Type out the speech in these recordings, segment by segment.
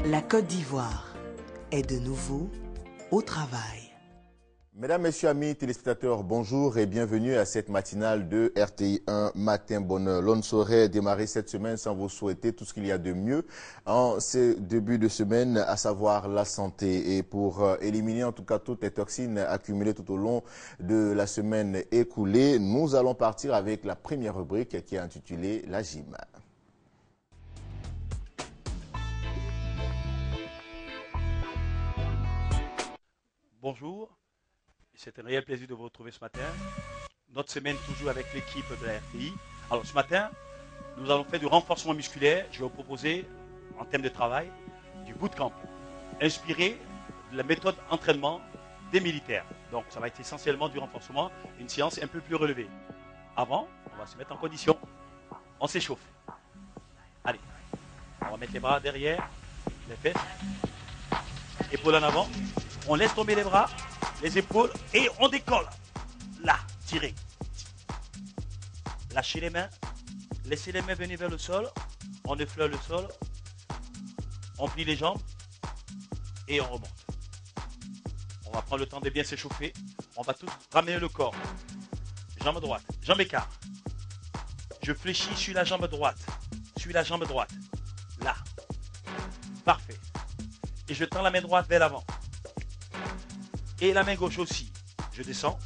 La Côte d'Ivoire est de nouveau au travail. Mesdames, Messieurs, amis téléspectateurs, bonjour et bienvenue à cette matinale de RTI 1 Matin Bonheur. L'on ne saurait démarrer cette semaine sans vous souhaiter tout ce qu'il y a de mieux en ce début de semaine, à savoir la santé. Et pour éliminer en tout cas toutes les toxines accumulées tout au long de la semaine écoulée, nous allons partir avec la première rubrique qui est intitulée La Gym. Bonjour, c'est un réel plaisir de vous retrouver ce matin. Notre semaine toujours avec l'équipe de la RTI. Alors ce matin, nous allons faire du renforcement musculaire. Je vais vous proposer, en termes de travail, du bootcamp, inspiré de la méthode d'entraînement des militaires. Donc ça va être essentiellement du renforcement, une séance un peu plus relevée. Avant, on va se mettre en condition. On s'échauffe. Allez, on va mettre les bras derrière, les fesses, épaules en avant. On laisse tomber les bras, les épaules et on décolle. Là, tirez. Lâchez les mains. Laissez les mains venir vers le sol. On effleure le sol. On plie les jambes et on remonte. On va prendre le temps de bien s'échauffer. On va tous ramener le corps. Jambe droite, jambe écart. Je fléchis sur la jambe droite. Sur la jambe droite. Là. Parfait. Et je tends la main droite vers l'avant. Et la main gauche aussi. Je descends.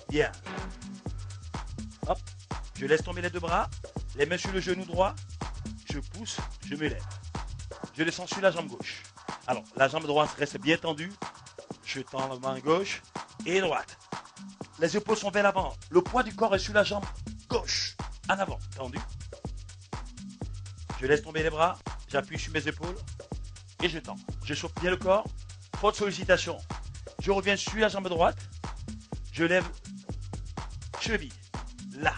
Bien. Hop. Je laisse tomber les deux bras. Les mains sur le genou droit. Je pousse. Je me lève. Je descends sur la jambe gauche. Alors, la jambe droite reste bien tendue. Je tends la main gauche et droite. Les épaules sont vers l'avant. Le poids du corps est sur la jambe gauche. En avant. Tendu. Je laisse tomber les bras. J'appuie sur mes épaules. Et je tends. Je chauffe bien le corps. Forte sollicitation. Je reviens sur la jambe droite. Je lève cheville. Là.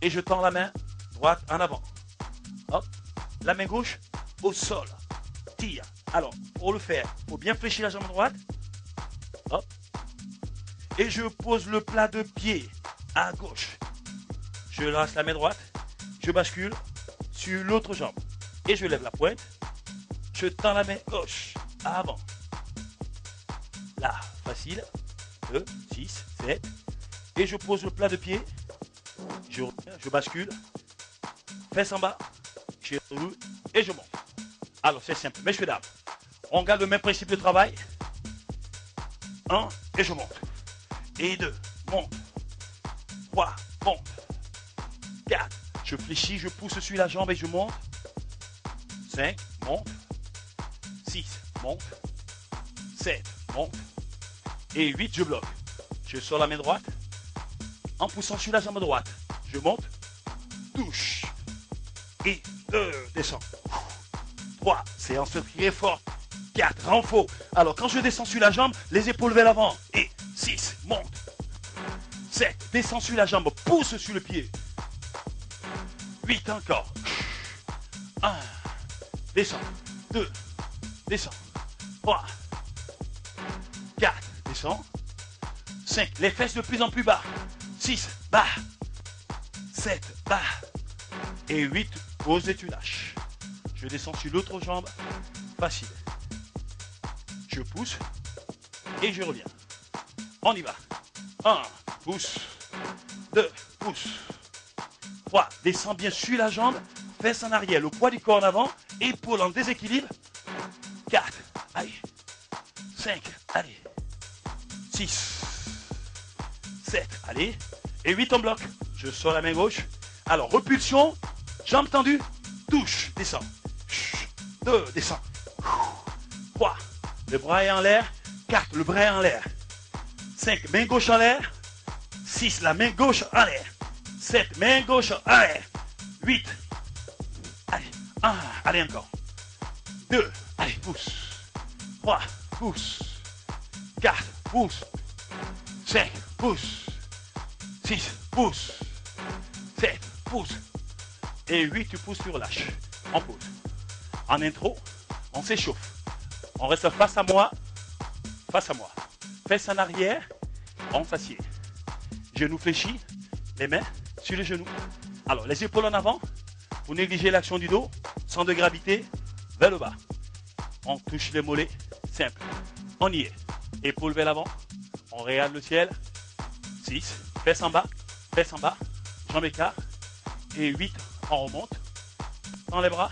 Et je tends la main droite en avant. Hop. La main gauche au sol. Tire. Alors, pour le faire, il faut bien fléchir la jambe droite. Hop. Et je pose le plat de pied à gauche. Je lâche la main droite. Je bascule sur l'autre jambe. Et je lève la pointe. Je tends la main gauche avant. Là, facile. 2, 6, 7. Et je pose le plat de pied. Je bascule. Fesse en bas. Je roule et je monte. Alors, c'est simple. Messieurs, dames, on garde le même principe de travail. 1, et je monte. Et 2, monte. 3, monte. 4, je fléchis, je pousse sur la jambe et je monte. 5, monte. 6, monte. 7, monte. Et 8, je bloque. Je sors la main droite. En poussant sur la jambe droite. Je monte. Touche. Et 2, descends. 3, séance très forte. 4, renfort. Alors quand je descends sur la jambe, les épaules vers l'avant. Et 6, monte. 7, descends sur la jambe, pousse sur le pied. 8 encore. 1, descends. 2, descends. 3, 4, descends. 5, les fesses de plus en plus bas. 6, bas. 7, bas. Et 8, pose et tu lâches. Je descends sur l'autre jambe. Facile. Je pousse. Et je reviens. On y va. 1, pousse. 2, pousse. 3, descends bien sur la jambe. Fesses en arrière. Le poids du corps en avant. Épaules en déséquilibre. 4, allez. 5, allez. 6, 7, allez. Et 8 en bloc. Je sors la main gauche. Alors, repulsion. Jambe tendue. Touche. Descends. 2, descends. 3, le bras est en l'air. 4, le bras est en l'air. 5, main gauche en l'air. 6, la main gauche en l'air. 7, main gauche en l'air. 8, allez. 1, allez encore. 2, allez, pousse. 3, pousse. 4, pousse. 5, pousse. 6, pousse. 7, pousse. Et 8, tu pousses, tu relâches. On pose. En intro, on s'échauffe. On reste face à moi. Face à moi. Fesses en arrière. On s'assied. Genoux fléchis. Les mains sur les genoux. Alors, les épaules en avant. Vous négligez l'action du dos. Centre de gravité vers le bas. On touche les mollets. Simple. On y est. Épaule vers l'avant. On regarde le ciel. 6. Fesses en bas. Fesses en bas. Jambes écart. Et 8. On remonte. Dans les bras.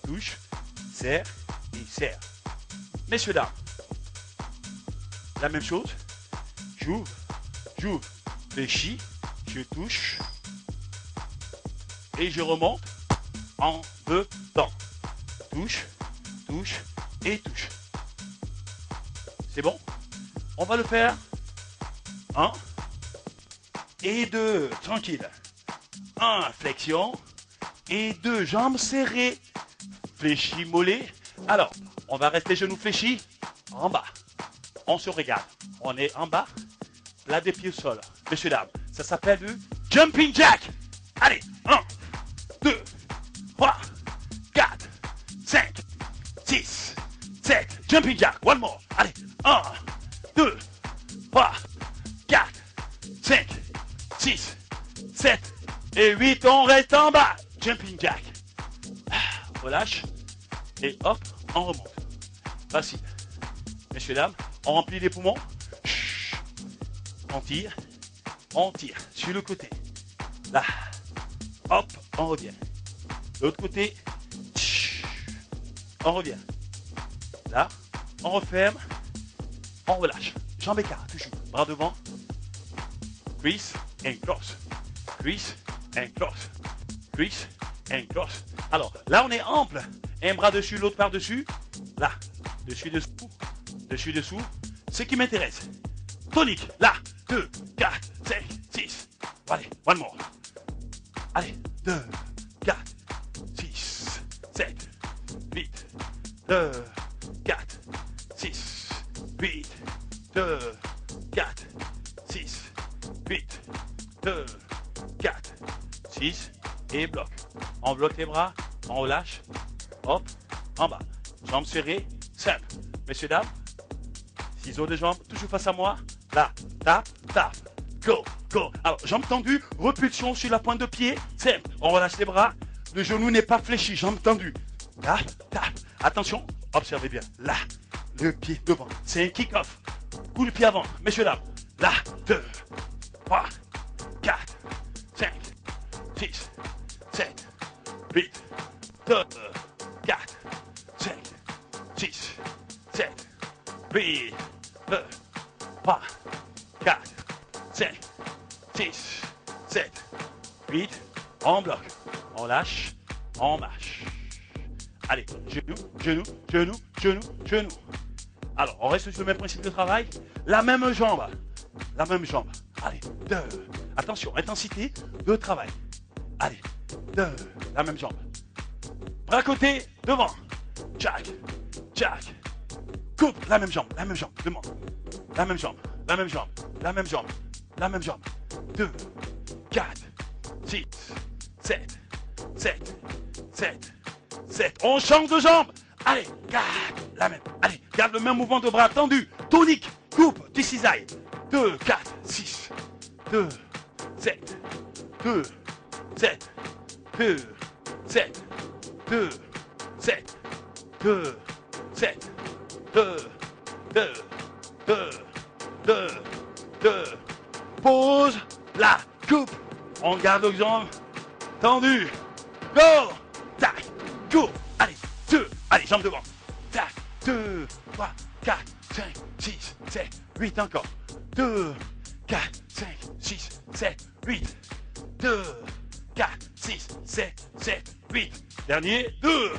Touche. Serre. Et serre. Messieurs, dames. La même chose. J'ouvre. J'ouvre. Fléchis. Je touche. Et je remonte. En dedans. Touche. Touche. Et touche. C'est bon? On va le faire. 1 et 2. Tranquille. 1, flexion. Et 2, jambes serrées. Fléchis, mollet. Alors, on va rester genoux fléchis. En bas. On se regarde. On est en bas. Plat des pieds au sol. Messieurs, dames, ça s'appelle le jumping jack. Allez, 1, 2, 3, 4, 5, 6, 7. Jumping jack. One more. Allez, 1, 2, 3, 4, 5, 6, 7 et 8. On reste en bas. Jumping jack. Relâche. Et hop, on remonte. Facile. Messieurs, dames, on remplit les poumons. On tire. On tire. Sur le côté. Là. Hop, on revient. L'autre côté. On revient. Là. On referme. On relâche. Jambes écart, toujours. Bras devant. Crease and cross. Crease and cross. Crease and cross. Alors, là, on est ample. Un bras dessus, l'autre par-dessus. Là. Dessus, dessous. Dessus, dessous. Ce qui m'intéresse. Tonique. Là. 2, 4, 5, 6. Allez, one more. Allez. 2, 4, 6, 7, 8. 2, 4, 6, 8. 2, 4, 6, 8. 2, 4, 6. Et bloc. On bloque les bras. On relâche. Hop. En bas. Jambes serrées. Simple. Messieurs, dames. Ciseaux de jambes. Toujours face à moi. Là. Tape. Tape. Go. Go. Alors, jambes tendues. Repulsion sur la pointe de pied. Simple. On relâche les bras. Le genou n'est pas fléchi. Jambes tendues. Tape. Tape. Attention. Observez bien. Là. Le pied devant. C'est un kick-off. Coup de pied avant. Messieurs, dames. Là. 2, 3, 4, 5, 6, 7, 8, 2, 4, 5, 6, 7, 8, 2, 3, 4, 5, 6, 7, 8. On bloque. On lâche. On marche. Allez, genou, genou, genou, genou, genou. Alors, on reste sur le même principe de travail. La même jambe. La même jambe. Allez, 2. Attention, intensité de travail. Allez, 2. La même jambe. Bras côté, devant. Jack, jack. Coupe, la même jambe, devant. La même jambe, la même jambe, la même jambe, la même jambe. 2, 4, 6, 7, 7, 7, 7. On change de jambe. Allez, garde la même. Allez, garde le même mouvement de bras tendu. Tonique, coupe, du cisaille. 2, 4, 6, 2, 7, 2, 7, 2, 7, 2, 7, 2, 7, 2, 2, 2, 2, 2. Pause, là, coupe. On garde les jambes tendues. Go, tac, go. Allez, 2, allez, jambes devant. Tac, 2, 3, 4, 5, 6, 7, 8 encore. 2, 4, 5, 6, 7, 8. 2, 4, 6, 7, 7, 8. Dernier, 2,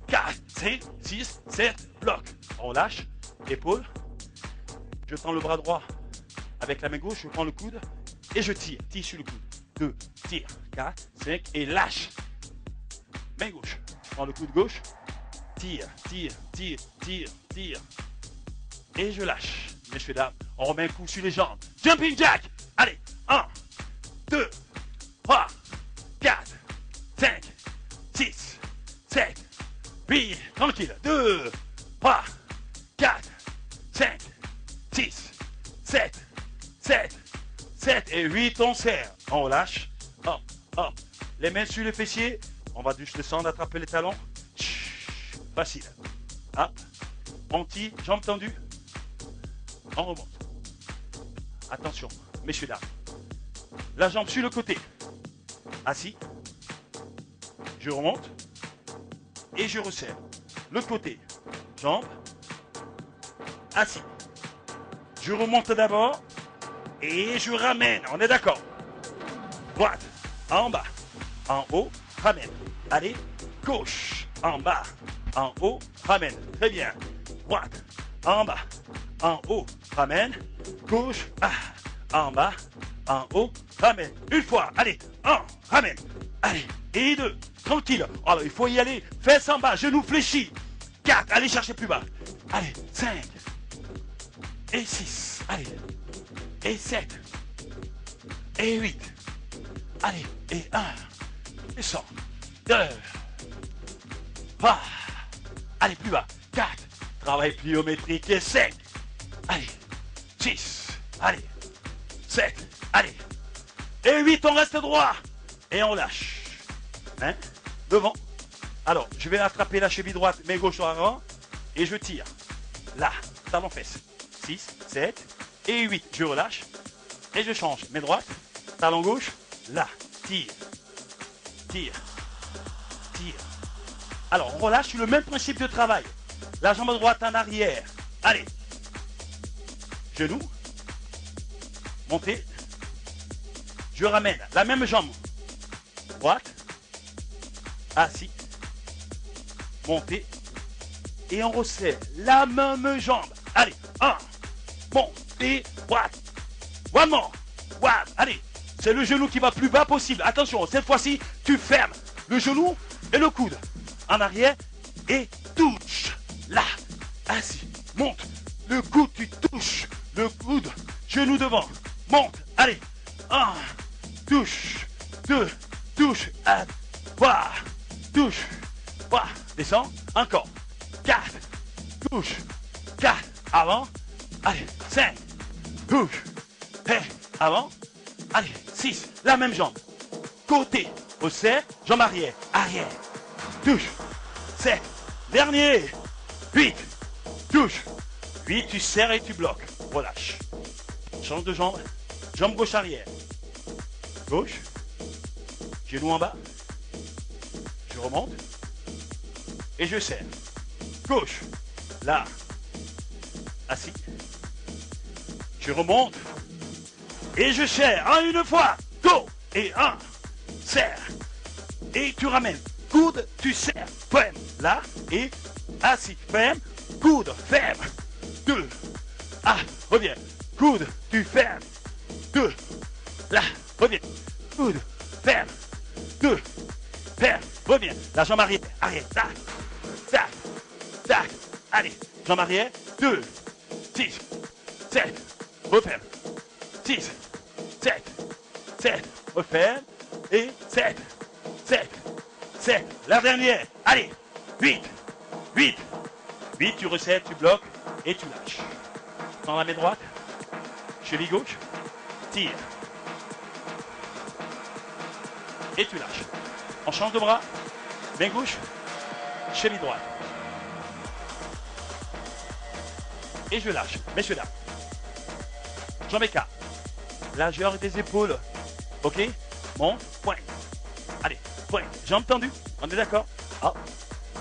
4, 5, 6, 7, bloc. On lâche, épaule. Je tends le bras droit avec la main gauche, je prends le coude et je tire. Tire sur le coude. 2, tire, 4, 5 et lâche. Main gauche. Je prends le coude gauche. Tire, tire, tire, tire, tire. Et je lâche. Messieurs, dames, on remet un coup sur les jambes. Jumping jack. Allez, 1, 2, 3, 4, 5, 6, 7, 8. Tranquille. 2, 3, 4, 5, 6, 7, 7, 7 et 8. On serre. On relâche. Hop, hop. Les mains sur les fessiers. On va juste descendre, attraper les talons. Chut, facile. Hop, On tire, jambes tendues. On remonte. Attention, messieurs, dames. La jambe sur le côté. Assis. Je remonte. Et je resserre. Le côté. Jambe. Assis. Je remonte d'abord. Et je ramène. On est d'accord. Droite. En bas. En haut. Ramène. Allez. Gauche. En bas. En haut. Ramène. Très bien. Droite. En bas. En haut. Ramène. Gauche. En bas. En haut. Ramène. Une fois. Allez. Un. Ramène. Allez. Et deux. Tranquille. Alors, il faut y aller. Fesses en bas. Genoux fléchis. 4. Allez chercher plus bas. Allez. 5. Et 6. Allez. Et 7. Et 8. Allez. Et 1. Et 100. 2. 3. Allez, plus bas. 4. Travail pliométrique. Et 5. Allez. 6. Allez. 7. Allez. Et 8. On reste droit. Et on lâche. Hein? Devant. Alors, je vais attraper la cheville droite, mais gauche sur avant. Et je tire. Là. Talon fesse. 6, 7 et 8. Je relâche. Et je change. Main droite. Talon gauche. Là. Tire. Tire. Tire. Alors, on relâche sur le même principe de travail. La jambe droite en arrière. Allez. Genou. Montez. Je ramène la même jambe. Droite. Assis. Montez. Et on resserre la même jambe. Allez. 1. Montez. Droite. One more. One. Allez. C'est le genou qui va plus bas possible. Attention, cette fois-ci, tu fermes le genou et le coude. En arrière et touche. Là. Assis. Monte. Le coude, tu touches. Le coude. Genou devant. Monte. Allez. 1. Touche. 2. Touche. 3. Touche. 3. Descends. Encore. 4. Touche. 4. Avant. Allez. 5. Touche. Et avant. Allez. 6. La même jambe. Côté. Resserre. Jambe arrière. Arrière. Touche. 7. Dernier. 8. Touche. 8. Tu serres et tu bloques. Relâche. Change de jambe. Jambe gauche arrière. Gauche. Genou en bas. Je remonte. Et je serre. Gauche. Là. Assis. Je remonte. Et je serre. En une fois. Go. Et 1. Serre. Et tu ramènes. Coude, tu serres. Ferme. Là. Et assis. Ferme. Coude. Ferme. 2. Reviens. Coude. Tu fermes. 2. Là. Reviens. Coude. Ferme. 2. Ferme. Reviens. La jambe arrière. Arrière. Tac. Tac. Tac. Allez. Jambe arrière. 2. 6. 7. Referme. 6. 7. 7. Referme. Et 7. 7. 7. La dernière. Allez. 8. 8. 8. Tu resserres, tu bloques et tu lâches. Dans la main droite. Cheville gauche. Tire. Et tu lâches. On change de bras. Main gauche. Cheville droite. Et je lâche. Messieurs, dames. Jambe écart. Largeur des épaules. Ok. Monte. Pointe. Allez. Pointe. Jambes tendues. On est d'accord? Ah.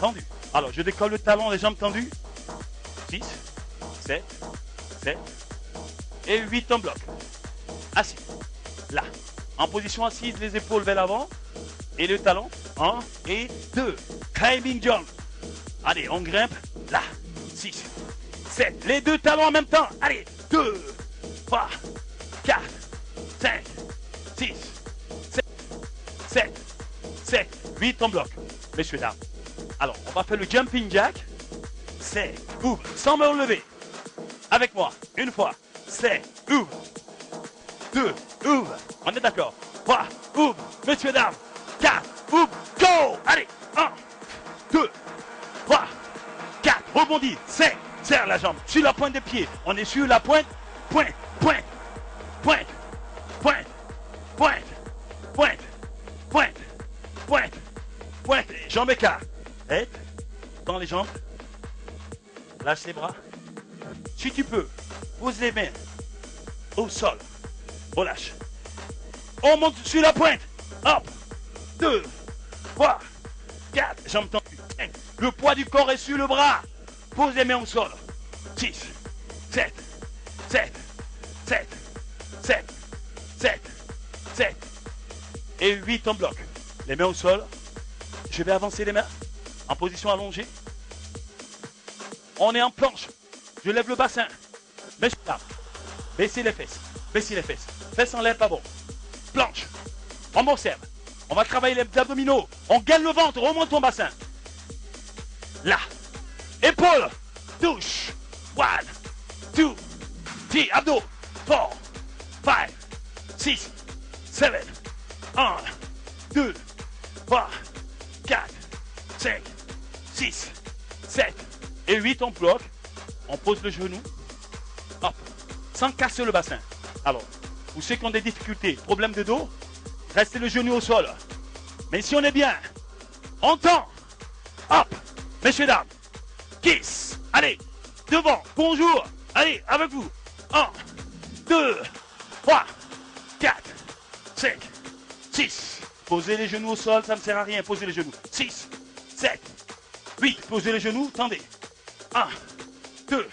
Tendu. Alors, je décolle le talon, les jambes tendues. 6, 7, 7 et 8 en bloc. Assis. Là. En position assise, les épaules vers l'avant. Et le talon. 1 et 2. Climbing jump. Allez, on grimpe. Là. 6, 7. Les deux talons en même temps. Allez. 2, 3, 4, 5, 6, 7, 7, 7, 8 en bloc. Messieurs, dames. Alors, on va faire le jumping jack. C'est, ouvre, sans me relever. Avec moi, une fois. C'est, ouvre. 2, ouvre. On est d'accord. 3, ouvre. Messieurs, dames. 4, ouvre. Go. Allez. 1, 2, 3, 4. Rebondis. 5. Serre la jambe. Sur la pointe des pieds. On est sur la pointe. Pointe. Pointe. Pointe. Pointe. Pointe. Pointe. Pointe. Pointe. Pointe. Jambe écart. Tête. Dans les jambes. Lâche les bras. Si tu peux, pose les mains au sol. Relâche. On monte sur la pointe. Hop. 2, 3, 4. Jambes tendues. 5. Le poids du corps est sur le bras. Pose les mains au sol. 6, 7, 7, 7, 7, 7, 7. Et 8 en bloc. Les mains au sol. Je vais avancer les mains en position allongée. On est en planche. Je lève le bassin. Baissez les fesses. Baissez les fesses. Fesses en l'air, pas bon. Planche. On m'observe. On va travailler les abdominaux. On gagne le ventre. Remonte ton bassin. Là. Épaule. Touche. 1, 2, 3. Abdos. 4, 5, 6, 7. 1, 2, 3, 4, 5, 6, 7 et 8. On bloque. On pose le genou. Hop. Sans casser le bassin. Alors, pour ceux qui ont des difficultés, problème de dos, restez le genou au sol. Mais si on est bien, on tend. Hop. Messieurs, dames. Kiss. Allez. Devant. Bonjour. Allez, avec vous. 1, 2, 3, 4, 5, 6. Posez les genoux au sol, ça ne sert à rien. Posez les genoux. 6, 7, 8. Posez les genoux, tendez. 1, 2,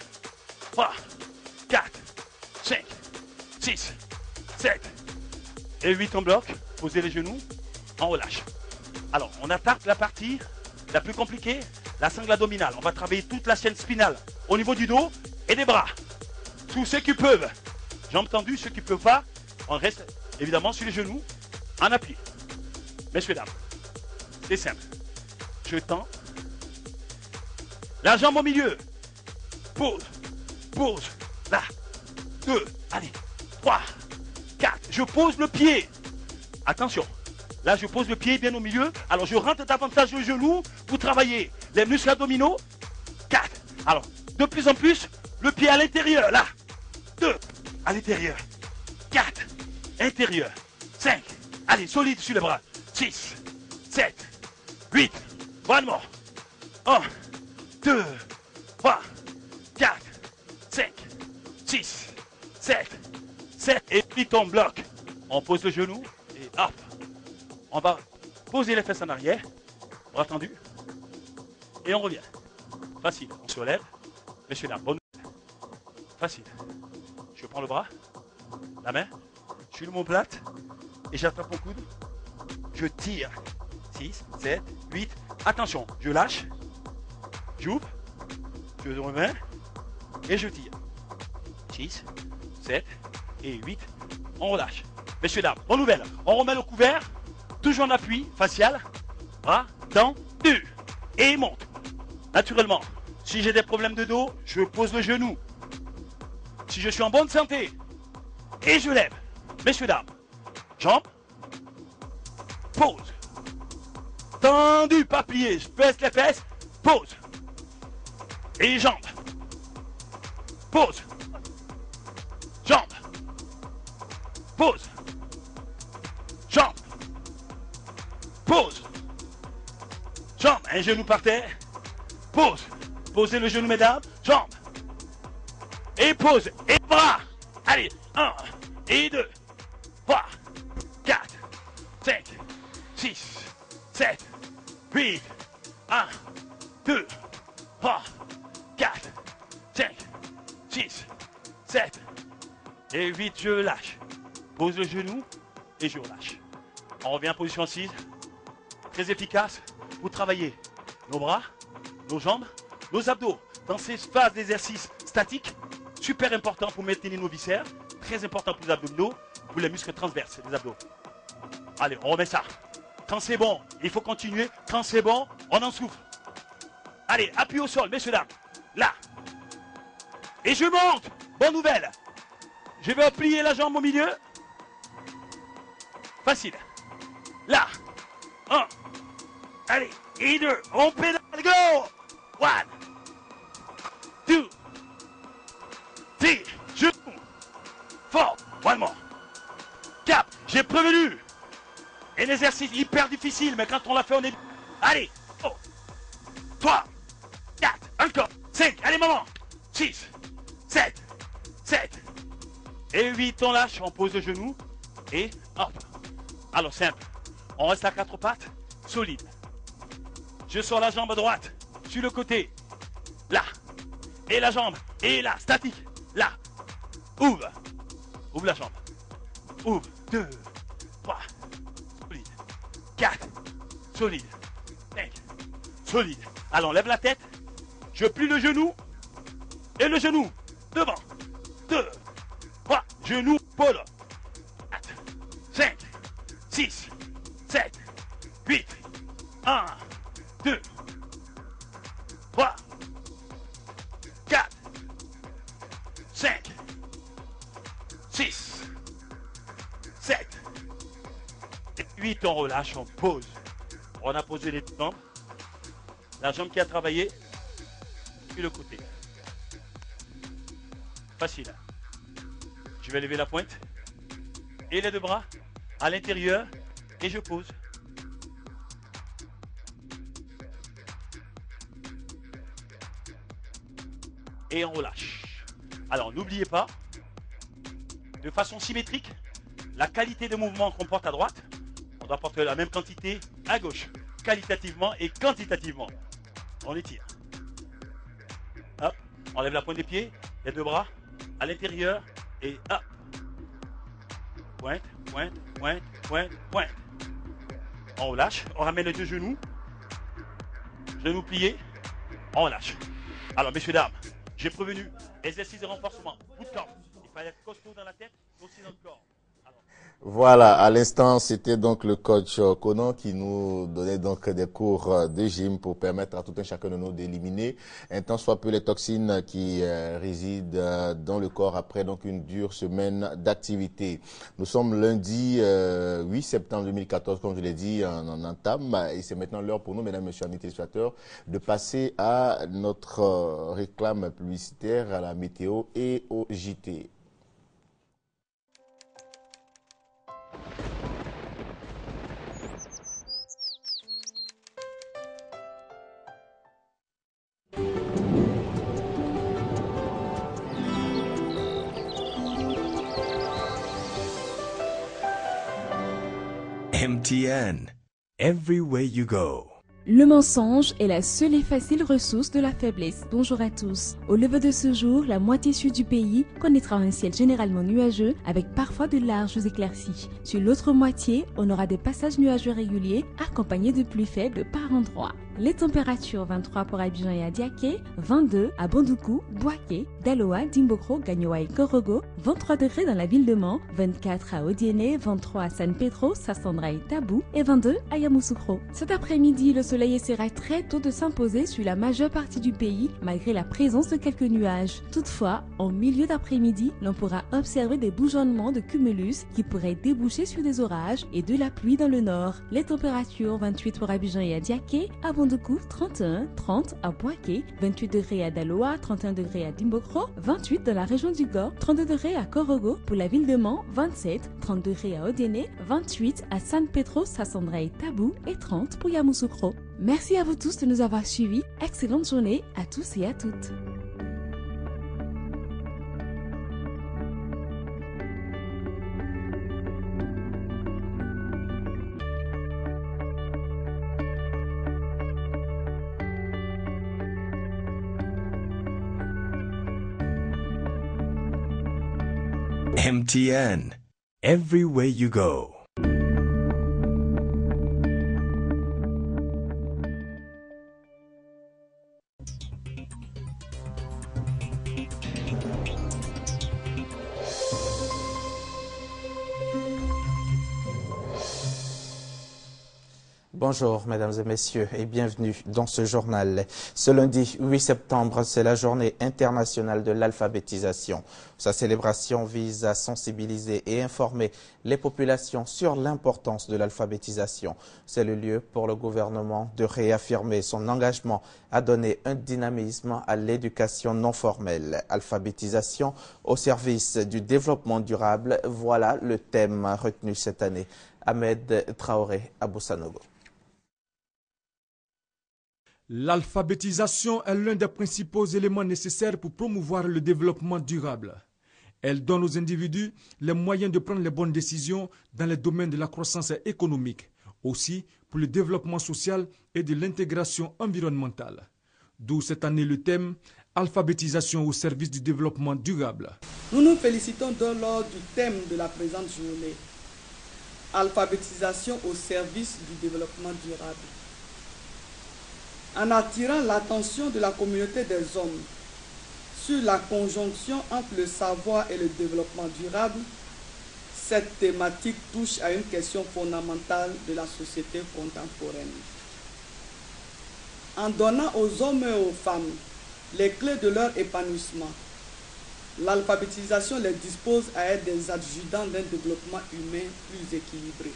3, 4, 5, 6, 7 et 8 en bloc. Posez les genoux, on relâche. Alors, on attaque la partie la plus compliquée, la sangle abdominale. On va travailler toute la chaîne spinale au niveau du dos et des bras. Tous ceux qui peuvent, jambes tendues, ceux qui ne peuvent pas, on reste évidemment sur les genoux, en appui. Messieurs, dames, c'est simple. Je tends. La jambe au milieu. Pose. Pose. Là. 2. Allez. 3. 4. Je pose le pied. Attention. Là, je pose le pied bien au milieu. Alors, je rentre davantage le genou pour travailler les muscles abdominaux. 4. Alors, de plus en plus, le pied à l'intérieur. Là. 2. À l'intérieur. 4. Intérieur. 5. Allez, solide sur les bras. 6. 7. 8. One more. 1. 2. 3. 4. 5. 6. 7. 7. Et puis on bloque. On pose le genou. Et hop. On va poser les fesses en arrière. Bras tendus. Et on revient. Facile. On se relève. Messieurs, dames, bonne. Facile. Je prends le bras. La main. Je suis le plate. Et j'attrape mon coude. Je tire. 6, 7, 8. Attention. Je lâche. J'ouvre. Je remets. Et je tire. 6, 7 et 8. On relâche. Messieurs, dames, bonne nouvelle. On remet le couvert. Toujours en appui facial. Bras tendu. Et il monte. Naturellement, si j'ai des problèmes de dos, je pose le genou. Si je suis en bonne santé, et je lève. Messieurs, dames, jambes. Pose. Tendu, pas plié. Je baisse les fesses. Pose. Et jambes. Pose. Jambes. Pose. Jambes. Pose. Jambes. Un genou par terre. Pose. Posez le genou, mesdames. Jambes. Et pose. Et bras. Allez. 1 et 2. 3. 4. 5. 6. 7. 8. 1. 2. 3. 4. 5. 6. 7. Et 8. Je lâche. Pose le genou. Et je relâche. On revient en position assise. Très efficace pour travailler nos bras, nos jambes, nos abdos. Dans ces phases d'exercice statique, super important pour maintenir nos viscères, très important pour les abdominaux, pour les muscles transverses des abdos. Allez, on remet ça. Quand c'est bon, il faut continuer. Quand c'est bon, on en souffle. Allez, appui au sol, messieurs, dames. Là. Et je monte. Bonne nouvelle. Je vais plier la jambe au milieu. Facile. Là. 1. Allez. Et 2. On pédale. Go. 1. 2. 3. Genou. 4. One more. Cap. J'ai prévenu. Un exercice hyper difficile, mais quand on l'a fait, on est... Allez. 3. 4. Encore. 5. Allez. Allez, maman. 6, 7, 7. Et 8, on lâche, on pose le genou. Et hop. Alors, simple. On reste à 4 pattes, solide. Je sors la jambe droite, sur le côté. Là. Et la jambe. Et là, statique. Là. Ouvre. Ouvre la jambe. Ouvre. 2, 3. Solide. 4. Solide. 5. Solide. Alors, lève la tête. Je plie le genou. Et le genou. Devant. 2, 3. Genou. Pôle. 4, 5, 6, 7, 8. 1, 2, 3, 4, 5, 6, 7, 8. On relâche, on pose. On a posé les jambes. La jambe qui a travaillé, puis le côté. Facile. Je vais lever la pointe. Et les deux bras à l'intérieur. Et je pose. Et on relâche. Alors n'oubliez pas, de façon symétrique, la qualité de mouvement qu'on porte à droite, on doit porter la même quantité à gauche, qualitativement et quantitativement. On étire. Hop, on lève la pointe des pieds, les deux bras à l'intérieur et hop. Pointe, pointe, pointe, pointe, pointe. On relâche, on ramène les deux genoux. Genoux pliés, on relâche. Alors messieurs, dames, j'ai prévenu, exercice de renforcement, bootcamp. Il fallait être costaud dans la tête, mais aussi dans le corps. Voilà, à l'instant, c'était donc le coach Conan qui nous donnait donc des cours de gym pour permettre à tout un chacun de nous d'éliminer un tant soit peu les toxines qui résident dans le corps après donc une dure semaine d'activité. Nous sommes lundi 8 septembre 2014, comme je l'ai dit, on entame et c'est maintenant l'heure pour nous, mesdames, messieurs, amis téléspectateurs, de passer à notre réclame publicitaire, à la météo et au JT. MTN, everywhere you go. Le mensonge est la seule et facile ressource de la faiblesse. Bonjour à tous. Au lever de ce jour, la moitié sud du pays connaîtra un ciel généralement nuageux avec parfois de larges éclaircies. Sur l'autre moitié, on aura des passages nuageux réguliers accompagnés de pluies faibles par endroits. Les températures 23 pour Abidjan et Adiaké, 22 à Bondoukou, Bouaké, Daloa, Dimbokro, Gagnoa et Korogo, 23 degrés dans la ville de Mans, 24 à Odiéné, 23 à San Pedro, Sassandra et Tabou et 22 à Yamoussoukro. Cet après-midi, le soleil essaiera très tôt de s'imposer sur la majeure partie du pays malgré la présence de quelques nuages. Toutefois, en milieu d'après-midi, l'on pourra observer des bougeonnements de cumulus qui pourraient déboucher sur des orages et de la pluie dans le nord. Les températures 28 pour Abidjan et Adiaké, à Bondoukou 31, 30 à Bouaké, 28 degrés à Daloa, 31 degrés à Dimbokro, 28 dans la région du Gor, 32 degrés à Korogo, pour la ville de Mans 27, 30 degrés à Odiéné, 28 à San Pedro, Sassandra et Tabou et 30 pour Yamoussoukro. Merci à vous tous de nous avoir suivis. Excellente journée à tous et à toutes. MTN, everywhere you go. Bonjour mesdames et messieurs et bienvenue dans ce journal. Ce lundi 8 septembre, c'est la journée internationale de l'alphabétisation. Sa célébration vise à sensibiliser et informer les populations sur l'importance de l'alphabétisation. C'est le lieu pour le gouvernement de réaffirmer son engagement à donner un dynamisme à l'éducation non formelle. Alphabétisation au service du développement durable, voilà le thème retenu cette année. Ahmed Traoré Aboussanogo. L'alphabétisation est l'un des principaux éléments nécessaires pour promouvoir le développement durable. Elle donne aux individus les moyens de prendre les bonnes décisions dans les domaines de la croissance économique, aussi pour le développement social et de l'intégration environnementale. D'où cette année le thème « Alphabétisation au service du développement durable ». Nous nous félicitons donc lors du thème de la présente journée « Alphabétisation au service du développement durable ». En attirant l'attention de la communauté des hommes sur la conjonction entre le savoir et le développement durable, cette thématique touche à une question fondamentale de la société contemporaine. En donnant aux hommes et aux femmes les clés de leur épanouissement, l'alphabétisation les dispose à être des adjudants d'un développement humain plus équilibré.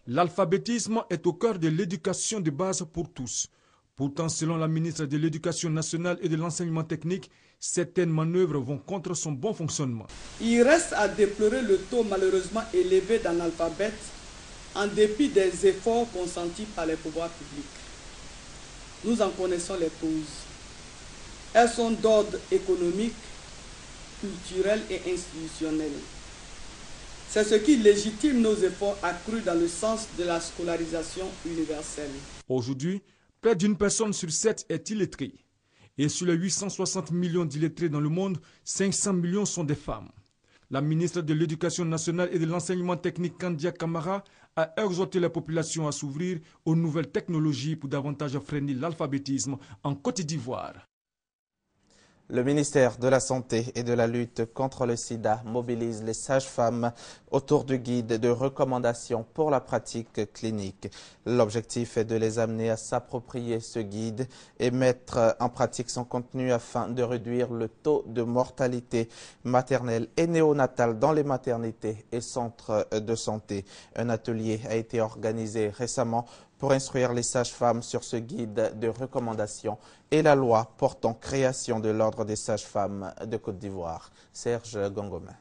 L'alphabétisme est au cœur de l'éducation de base pour tous. Pourtant, selon la ministre de l'Éducation nationale et de l'enseignement technique, certaines manœuvres vont contre son bon fonctionnement. Il reste à déplorer le taux malheureusement élevé d'analphabètes en dépit des efforts consentis par les pouvoirs publics. Nous en connaissons les causes. Elles sont d'ordre économique, culturel et institutionnel. C'est ce qui légitime nos efforts accrus dans le sens de la scolarisation universelle. Aujourd'hui, près d'une personne sur 7 est illettrée. Et sur les 860 millions d'illettrés dans le monde, 500 millions sont des femmes. La ministre de l'Éducation nationale et de l'enseignement technique, Kandia Camara, a exhorté la population à s'ouvrir aux nouvelles technologies pour davantage freiner l'alphabétisme en Côte d'Ivoire. Le ministère de la Santé et de la lutte contre le sida mobilise les sages-femmes autour du guide de recommandations pour la pratique clinique. L'objectif est de les amener à s'approprier ce guide et mettre en pratique son contenu afin de réduire le taux de mortalité maternelle et néonatale dans les maternités et centres de santé. Un atelier a été organisé récemment pour instruire les sages-femmes sur ce guide de recommandations et la loi portant création de l'Ordre des sages-femmes de Côte d'Ivoire. Serge Gongoma.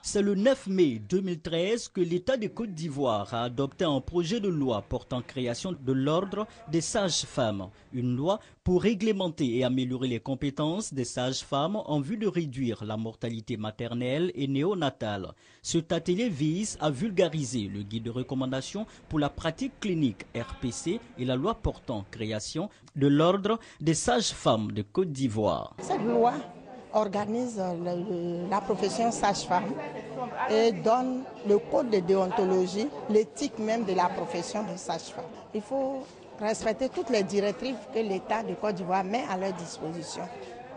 C'est le 9 mai 2013 que l'État de Côte d'Ivoire a adopté un projet de loi portant création de l'Ordre des sages-femmes. Une loi pour réglementer et améliorer les compétences des sages-femmes en vue de réduire la mortalité maternelle et néonatale. Cet atelier vise à vulgariser le guide de recommandation pour la pratique clinique RPC et la loi portant création de l'Ordre des sages-femmes de Côte d'Ivoire. Cette loi organise la profession sage-femme et donne le code de déontologie, l'éthique même de la profession de sage-femme. Il faut respecter toutes les directives que l'État de Côte d'Ivoire met à leur disposition.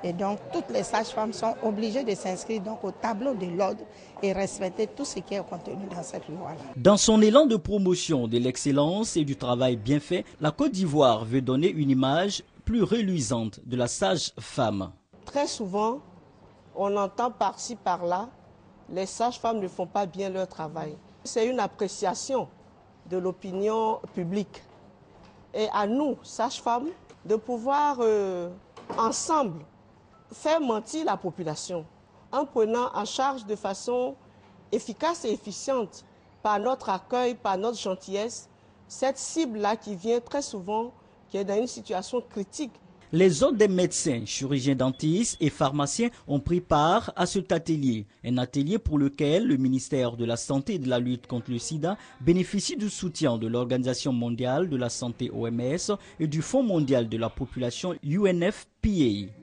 Et donc, toutes les sages-femmes sont obligées de s'inscrire donc au tableau de l'ordre et respecter tout ce qui est contenu dans cette loi-là. Dans son élan de promotion de l'excellence et du travail bien fait, la Côte d'Ivoire veut donner une image plus reluisante de la sage-femme. Très souvent, on entend par-ci, par-là, les sages-femmes ne font pas bien leur travail. C'est une appréciation de l'opinion publique. Et à nous, sages-femmes, de pouvoir ensemble faire mentir la population en prenant en charge de façon efficace et efficiente par notre accueil, par notre gentillesse, cette cible-là qui vient très souvent, qui est dans une situation critique. Les ordres des médecins, chirurgiens dentistes et pharmaciens ont pris part à cet atelier. Un atelier pour lequel le ministère de la Santé et de la lutte contre le sida bénéficie du soutien de l'Organisation mondiale de la santé OMS et du Fonds mondial de la population UNFPA.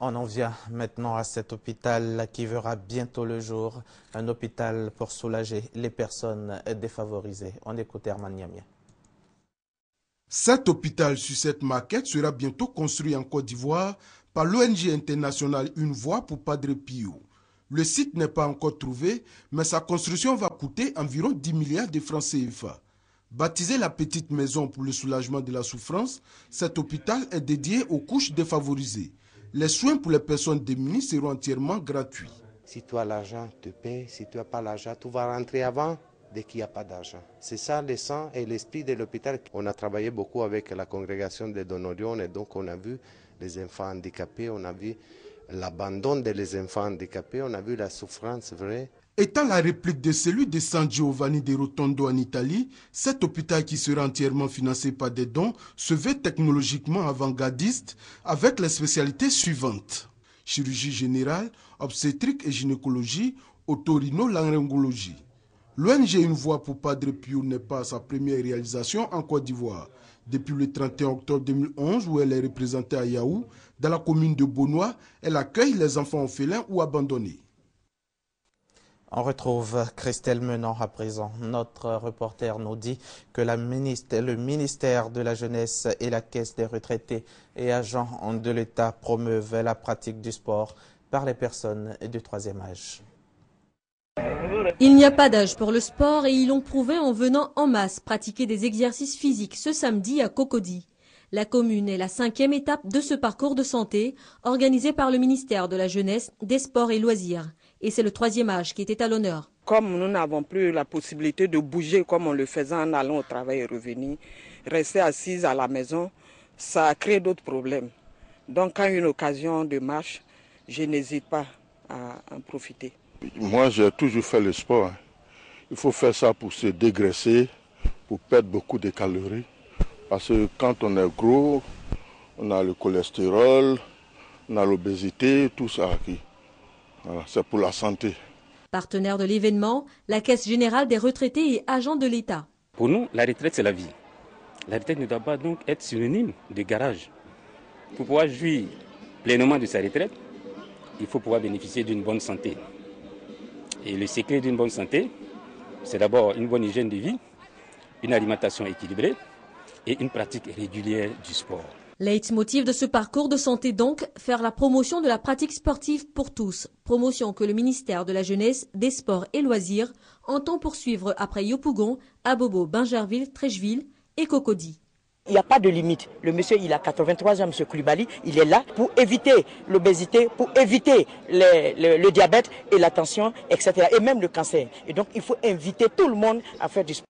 On en vient maintenant à cet hôpital qui verra bientôt le jour. Un hôpital pour soulager les personnes défavorisées. On écoute Herman Niamia. Cet hôpital sur cette maquette sera bientôt construit en Côte d'Ivoire par l'ONG internationale Une Voix pour Padre Pio. Le site n'est pas encore trouvé, mais sa construction va coûter environ 10 milliards de francs CFA. Baptisé la petite maison pour le soulagement de la souffrance, cet hôpital est dédié aux couches défavorisées. Les soins pour les personnes démunies seront entièrement gratuits. Si tu as l'argent, tu payes. Si tu n'as pas l'argent, tu vas rentrer avant dès qu'il n'y a pas d'argent. C'est ça le sang et l'esprit de l'hôpital. On a travaillé beaucoup avec la congrégation de Donorion et donc on a vu les enfants handicapés, on a vu l'abandon des enfants handicapés, on a vu la souffrance vraie. Étant la réplique de celui de San Giovanni de Rotondo en Italie, cet hôpital qui sera entièrement financé par des dons se veut technologiquement avant-gardiste avec les spécialités suivantes: chirurgie générale, obstétrique et gynécologie, otorino-laryngologie. L'ONG Une Voix pour Padre Pio n'est pas sa première réalisation en Côte d'Ivoire. Depuis le 31 octobre 2011, où elle est représentée à Yaou, dans la commune de Bonois, elle accueille les enfants orphelins ou abandonnés. On retrouve Christelle Menant à présent. Notre reporter nous dit que le ministère de la Jeunesse et la Caisse des retraités et agents de l'État promeuvent la pratique du sport par les personnes du troisième âge. Il n'y a pas d'âge pour le sport et ils l'ont prouvé en venant en masse pratiquer des exercices physiques ce samedi à Cocody. La commune est la 5e étape de ce parcours de santé organisé par le ministère de la Jeunesse, des Sports et Loisirs. Et c'est le troisième âge qui était à l'honneur. Comme nous n'avons plus la possibilité de bouger comme on le faisait en allant au travail et revenir, rester assise à la maison, ça a créé d'autres problèmes. Donc quand il y a une occasion de marche, je n'hésite pas à en profiter. Moi, j'ai toujours fait le sport. Il faut faire ça pour se dégraisser, pour perdre beaucoup de calories. Parce que quand on est gros, on a le cholestérol, on a l'obésité, tout ça qui. Voilà, c'est pour la santé. Partenaire de l'événement, la Caisse générale des retraités et agents de l'État. Pour nous, la retraite, c'est la vie. La retraite ne doit pas donc être synonyme de garage. Pour pouvoir jouir pleinement de sa retraite, il faut pouvoir bénéficier d'une bonne santé. Et le secret d'une bonne santé, c'est d'abord une bonne hygiène de vie, une alimentation équilibrée et une pratique régulière du sport. Leitmotiv de ce parcours de santé donc, faire la promotion de la pratique sportive pour tous. Promotion que le ministère de la Jeunesse, des Sports et Loisirs entend poursuivre après Yopougon, Abobo, Bingerville, Trècheville et Cocody. Il n'y a pas de limite. Le monsieur, il a 83 ans, M. Koulibaly. Il est là pour éviter l'obésité, pour éviter le diabète et la tension, etc. Et même le cancer. Et donc, il faut inviter tout le monde à faire du sport.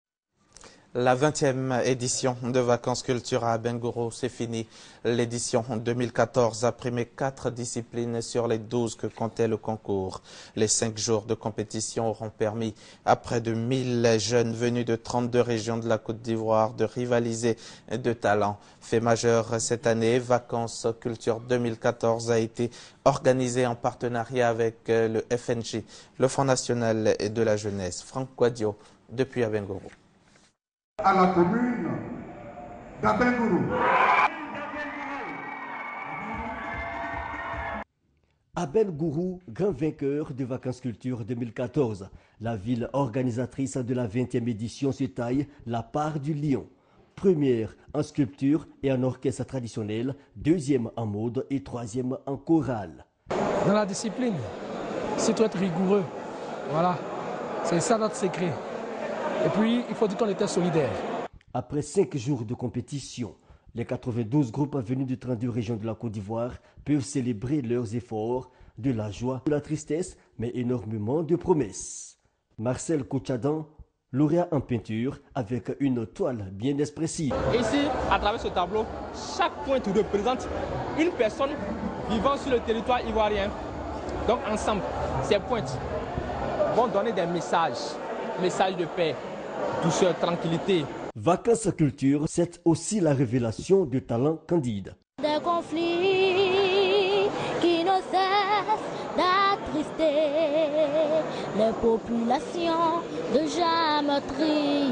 La 20e édition de Vacances Culture à Abengourou, c'est fini. L'édition 2014 a primé 4 disciplines sur les 12 que comptait le concours. Les 5 jours de compétition auront permis à près de 1000 jeunes venus de 32 régions de la Côte d'Ivoire de rivaliser de talent. Fait majeur cette année, Vacances Culture 2014 a été organisé en partenariat avec le FNJ, le Fonds national de la jeunesse. Franck Quadio, depuis Abengourou. À la commune d'Abengourou. Abengourou, grand vainqueur de Vacances Culture 2014. La ville organisatrice de la 20e édition se taille la part du lion. Première en sculpture et en orchestre traditionnel, deuxième en mode et troisième en chorale. Dans la discipline, c'est être rigoureux. Voilà, c'est ça notre secret. Et puis, il faut dire qu'on était solidaires. Après 5 jours de compétition, les 92 groupes venus de 32 régions de la Côte d'Ivoire peuvent célébrer leurs efforts, de la joie, de la tristesse, mais énormément de promesses. Marcel Kochadan, lauréat en peinture, avec une toile bien expressive. Ici, à travers ce tableau, chaque pointe représente une personne vivant sur le territoire ivoirien. Donc ensemble, ces pointes vont donner des messages de paix, douceur, tranquillité. Vacances Culture, c'est aussi la révélation de talents candides. Des conflits qui ne cessent d'attrister les populations de Jametrie.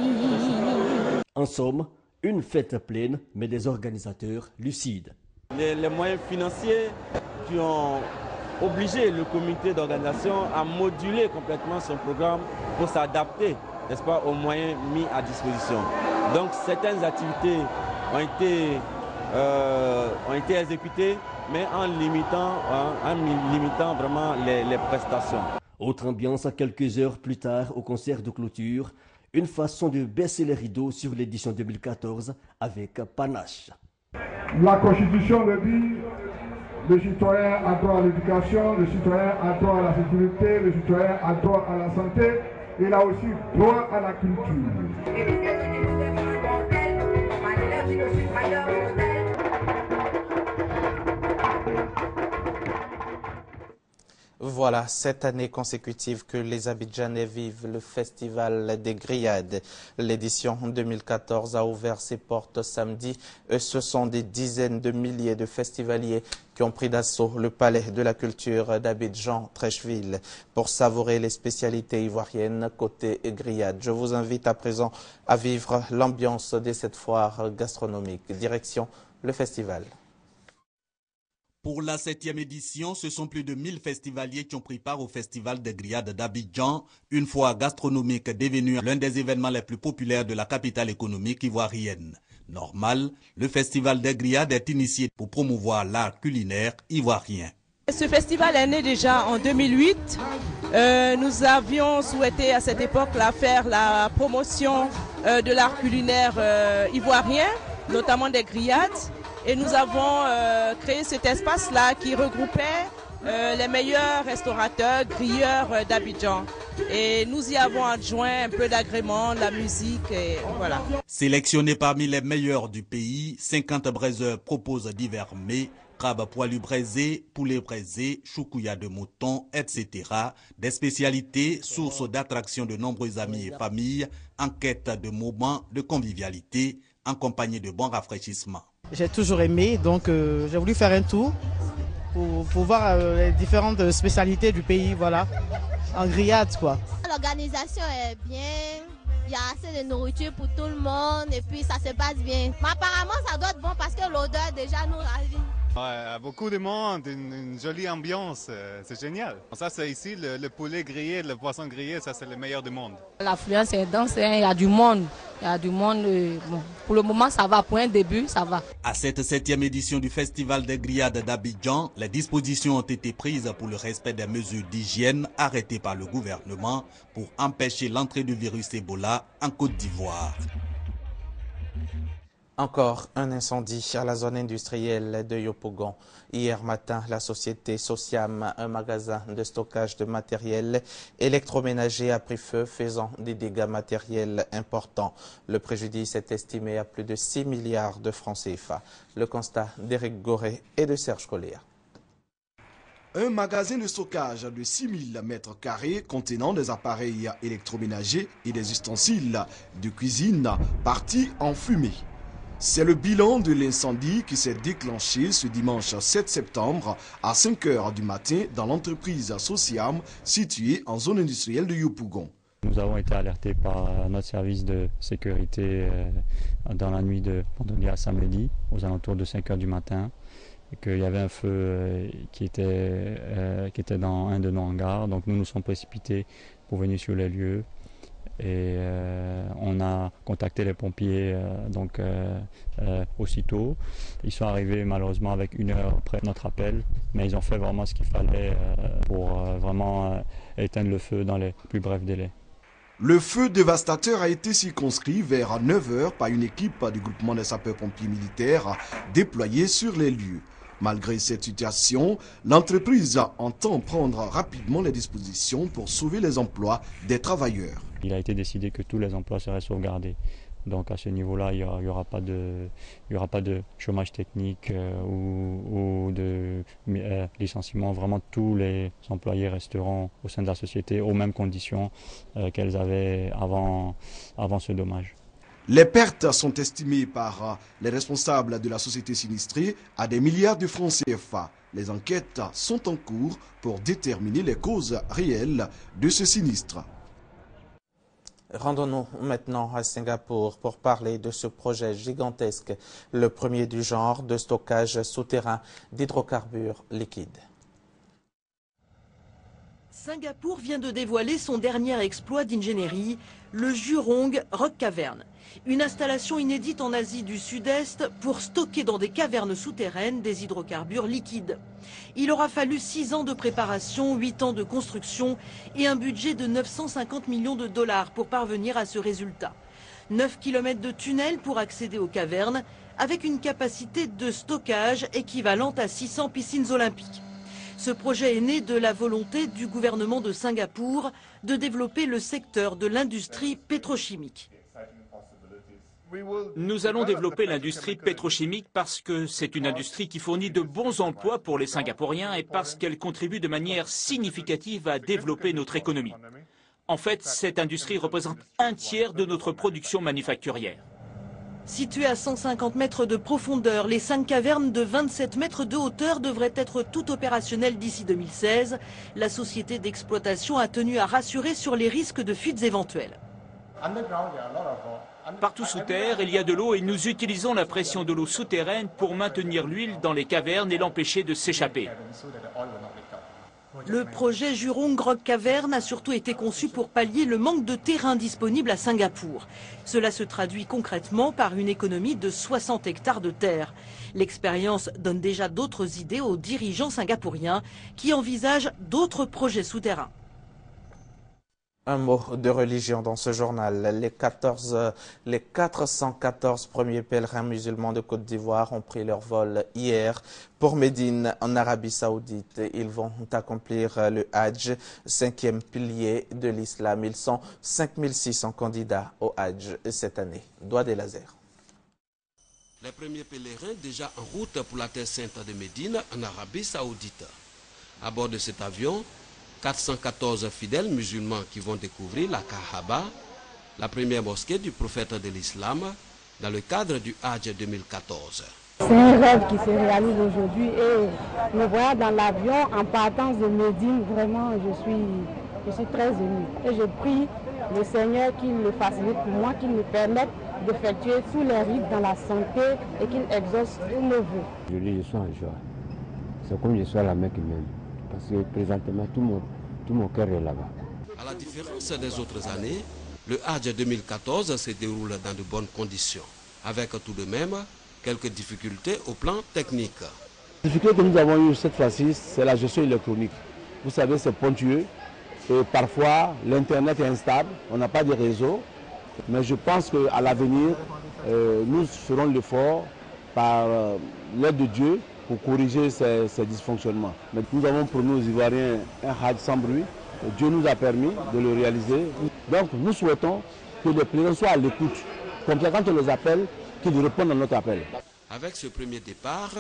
En somme, une fête pleine, mais des organisateurs lucides. Les moyens financiers qui ont obligé le comité d'organisation à moduler complètement son programme pour s'adapter, n'est-ce pas, aux moyens mis à disposition. Donc certaines activités ont été exécutées, mais en limitant vraiment les prestations. Autre ambiance, quelques heures plus tard au concert de clôture, une façon de baisser les rideaux sur l'édition 2014 avec panache. La Constitution le dit, le citoyen a droit à l'éducation, le citoyen a droit à la sécurité, le citoyen a droit à la santé, il a aussi droit à la culture. Voilà, cette année consécutive que les Abidjanais vivent le festival des grillades. L'édition 2014 a ouvert ses portes samedi. Ce sont des dizaines de milliers de festivaliers qui ont pris d'assaut le palais de la culture d'Abidjan, Treichville, pour savourer les spécialités ivoiriennes côté grillades. Je vous invite à présent à vivre l'ambiance de cette foire gastronomique. Direction le festival. Pour la 7e édition, ce sont plus de 1000 festivaliers qui ont pris part au Festival des grillades d'Abidjan, une foire gastronomique devenue l'un des événements les plus populaires de la capitale économique ivoirienne. Normal, le Festival des grillades est initié pour promouvoir l'art culinaire ivoirien. Ce festival est né déjà en 2008. Nous avions souhaité à cette époque-là faire la promotion de l'art culinaire ivoirien, notamment des grillades. Et nous avons créé cet espace-là qui regroupait les meilleurs restaurateurs, grilleurs d'Abidjan. Et nous y avons adjoint un peu d'agrément, de la musique, et voilà. Sélectionnés parmi les meilleurs du pays, 50 braiseurs proposent divers mets, crabes poilus braisés, poulets braisés, choukouya de mouton, etc. Des spécialités, source d'attraction de nombreux amis et familles, en quête de moments de convivialité, en compagnie de bons rafraîchissements. J'ai toujours aimé, donc j'ai voulu faire un tour pour voir les différentes spécialités du pays, voilà, en grillade quoi. L'organisation est bien, il y a assez de nourriture pour tout le monde et puis ça se passe bien. Mais apparemment ça doit être bon parce que l'odeur déjà nous ravit. Ouais, beaucoup de monde, une jolie ambiance, c'est génial. Ça c'est ici, le poulet grillé, le poisson grillé, ça c'est le meilleur du monde. L'affluence est dense, il y a du monde. Il y a du monde, bon, pour le moment ça va, pour un début ça va. À cette 7e édition du Festival des grillades d'Abidjan, les dispositions ont été prises pour le respect des mesures d'hygiène arrêtées par le gouvernement pour empêcher l'entrée du virus Ebola en Côte d'Ivoire. Encore un incendie à la zone industrielle de Yopougon. Hier matin, la société Sociam, un magasin de stockage de matériel électroménager, a pris feu, faisant des dégâts matériels importants. Le préjudice est estimé à plus de 6 milliards de francs CFA. Le constat d'Éric Goré et de Serge Collier. Un magasin de stockage de 6000 mètres carrés contenant des appareils électroménagers et des ustensiles de cuisine partis en fumée. C'est le bilan de l'incendie qui s'est déclenché ce dimanche 7 septembre à 5 h du matin dans l'entreprise Sociam située en zone industrielle de Yopougon. Nous avons été alertés par notre service de sécurité dans la nuit de vendredi à samedi aux alentours de 5 h du matin et qu'il y avait un feu qui était dans un de nos hangars. Donc nous nous sommes précipités pour venir sur les lieux. Et on a contacté les pompiers aussitôt. Ils sont arrivés malheureusement avec 1 heure après notre appel, mais ils ont fait vraiment ce qu'il fallait pour vraiment éteindre le feu dans les plus brefs délais. Le feu dévastateur a été circonscrit vers 9 h par une équipe du groupement des sapeurs-pompiers militaires déployée sur les lieux. Malgré cette situation, l'entreprise entend prendre rapidement les dispositions pour sauver les emplois des travailleurs. Il a été décidé que tous les emplois seraient sauvegardés. Donc à ce niveau-là, il n'y aura pas de chômage technique ou de licenciement. Vraiment, tous les employés resteront au sein de la société aux mêmes conditions qu'elles avaient avant ce dommage. Les pertes sont estimées par les responsables de la société sinistrée à des milliards de francs CFA. Les enquêtes sont en cours pour déterminer les causes réelles de ce sinistre. Rendons-nous maintenant à Singapour pour parler de ce projet gigantesque, le premier du genre de stockage souterrain d'hydrocarbures liquides. Singapour vient de dévoiler son dernier exploit d'ingénierie, le Jurong Rock Cavern. Une installation inédite en Asie du Sud-Est pour stocker dans des cavernes souterraines des hydrocarbures liquides. Il aura fallu 6 ans de préparation, 8 ans de construction et un budget de 950 millions de dollars pour parvenir à ce résultat. 9 km de tunnels pour accéder aux cavernes avec une capacité de stockage équivalente à 600 piscines olympiques. Ce projet est né de la volonté du gouvernement de Singapour de développer le secteur de l'industrie pétrochimique. Nous allons développer l'industrie pétrochimique parce que c'est une industrie qui fournit de bons emplois pour les Singapouriens et parce qu'elle contribue de manière significative à développer notre économie. En fait, cette industrie représente un tiers de notre production manufacturière. Situées à 150 mètres de profondeur, les 5 cavernes de 27 mètres de hauteur devraient être toutes opérationnelles d'ici 2016. La société d'exploitation a tenu à rassurer sur les risques de fuites éventuelles. Partout sous terre, il y a de l'eau et nous utilisons la pression de l'eau souterraine pour maintenir l'huile dans les cavernes et l'empêcher de s'échapper. Le projet Jurong Rock Cavern a surtout été conçu pour pallier le manque de terrain disponible à Singapour. Cela se traduit concrètement par une économie de 60 hectares de terre. L'expérience donne déjà d'autres idées aux dirigeants singapouriens qui envisagent d'autres projets souterrains. Un mot de religion dans ce journal. Les 414 premiers pèlerins musulmans de Côte d'Ivoire ont pris leur vol hier pour Médine, en Arabie Saoudite. Ils vont accomplir le Hajj, 5e pilier de l'islam. Ils sont 5600 candidats au Hajj cette année. Doigt des lasers. Les premiers pèlerins déjà en route pour la terre sainte de Médine, en Arabie Saoudite. À bord de cet avion, 414 fidèles musulmans qui vont découvrir la Kaaba, la première mosquée du prophète de l'islam, dans le cadre du Hajj 2014. C'est un rêve qui se réalise aujourd'hui et me voilà dans l'avion en partance de Médine. Vraiment, je suis très émue. Et je prie le Seigneur qu'il le facilite pour moi, qu'il me permette d'effectuer tous les rites dans la santé et qu'il exauce tous nos vœux. Je suis en joie. C'est comme je suis à la Mecque même. Parce que présentement, tout mon cœur est là-bas. À la différence des autres années, le Hajj 2014 se déroule dans de bonnes conditions, avec tout de même quelques difficultés au plan technique. La difficulté que nous avons eue cette fois-ci, c'est la gestion électronique. Vous savez, c'est ponctueux et parfois l'Internet est instable, on n'a pas de réseau. Mais je pense qu'à l'avenir, nous ferons l'effort par l'aide de Dieu pour corriger ces dysfonctionnements. Mais nous avons promis aux Ivoiriens un Hajj sans bruit. Dieu nous a permis de le réaliser. Donc nous souhaitons que les pèlerins soient à l'écoute. Comme ça, quand on les appelle, qu'ils répondent à notre appel. Avec ce premier départ,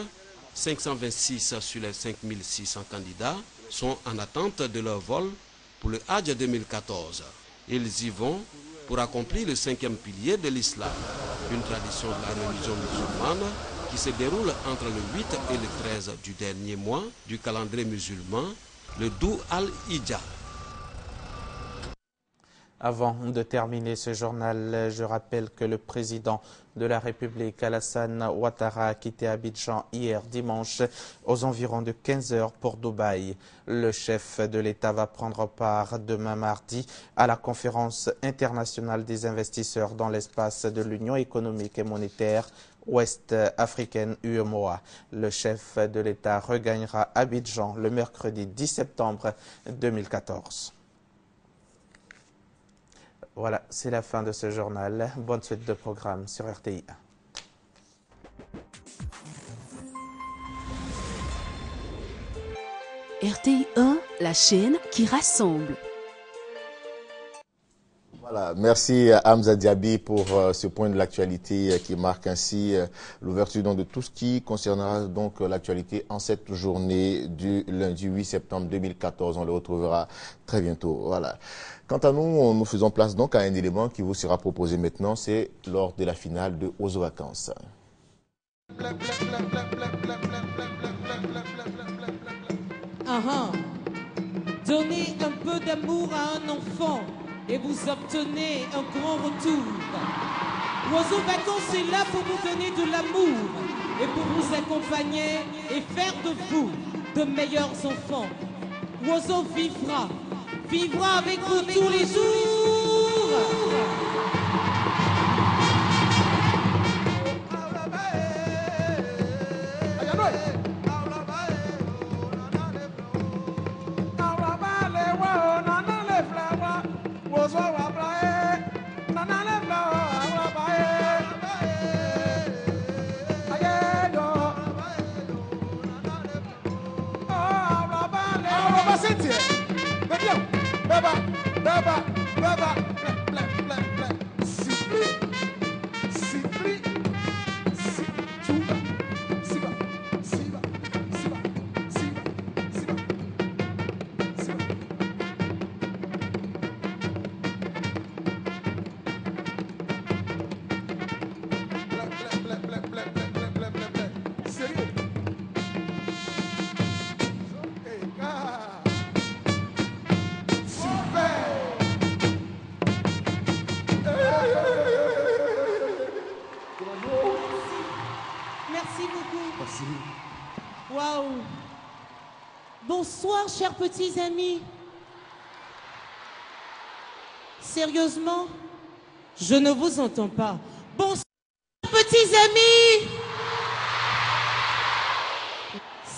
526 sur les 5600 candidats sont en attente de leur vol pour le Hajj 2014. Ils y vont pour accomplir le 5e pilier de l'islam, une tradition de la religion musulmane qui se déroule entre le 8 et le 13 du dernier mois du calendrier musulman, le Dhu al-Hijja. Avant de terminer ce journal, je rappelle que le président de la République, Alassane Ouattara, a quitté Abidjan hier dimanche aux environs de 15 h pour Dubaï. Le chef de l'État va prendre part demain mardi à la conférence internationale des investisseurs dans l'espace de l'Union économique et monétaire ouest-africaine UEMOA. Le chef de l'État regagnera Abidjan le mercredi 10 septembre 2014. Voilà, c'est la fin de ce journal. Bonne suite de programme sur RTI 1. RTI 1, la chaîne qui rassemble. Voilà, merci à Hamza Diaby pour ce point de l'actualité qui marque ainsi l'ouverture de tout ce qui concernera donc l'actualité en cette journée du lundi 8 septembre 2014. On le retrouvera très bientôt. Voilà. Quant à nous, nous faisons place donc à un élément qui vous sera proposé maintenant, c'est lors de la finale de Ozo Vacances. Donnez un peu d'amour à un enfant et vous obtenez un grand retour. Ozo Vacances est là pour vous donner de l'amour et pour vous accompagner et faire de vous de meilleurs enfants. Ozo vivra avec vous tous les jours. Baba, Waouh! Bonsoir, chers petits amis. Sérieusement, je ne vous entends pas. Bonsoir, petits amis.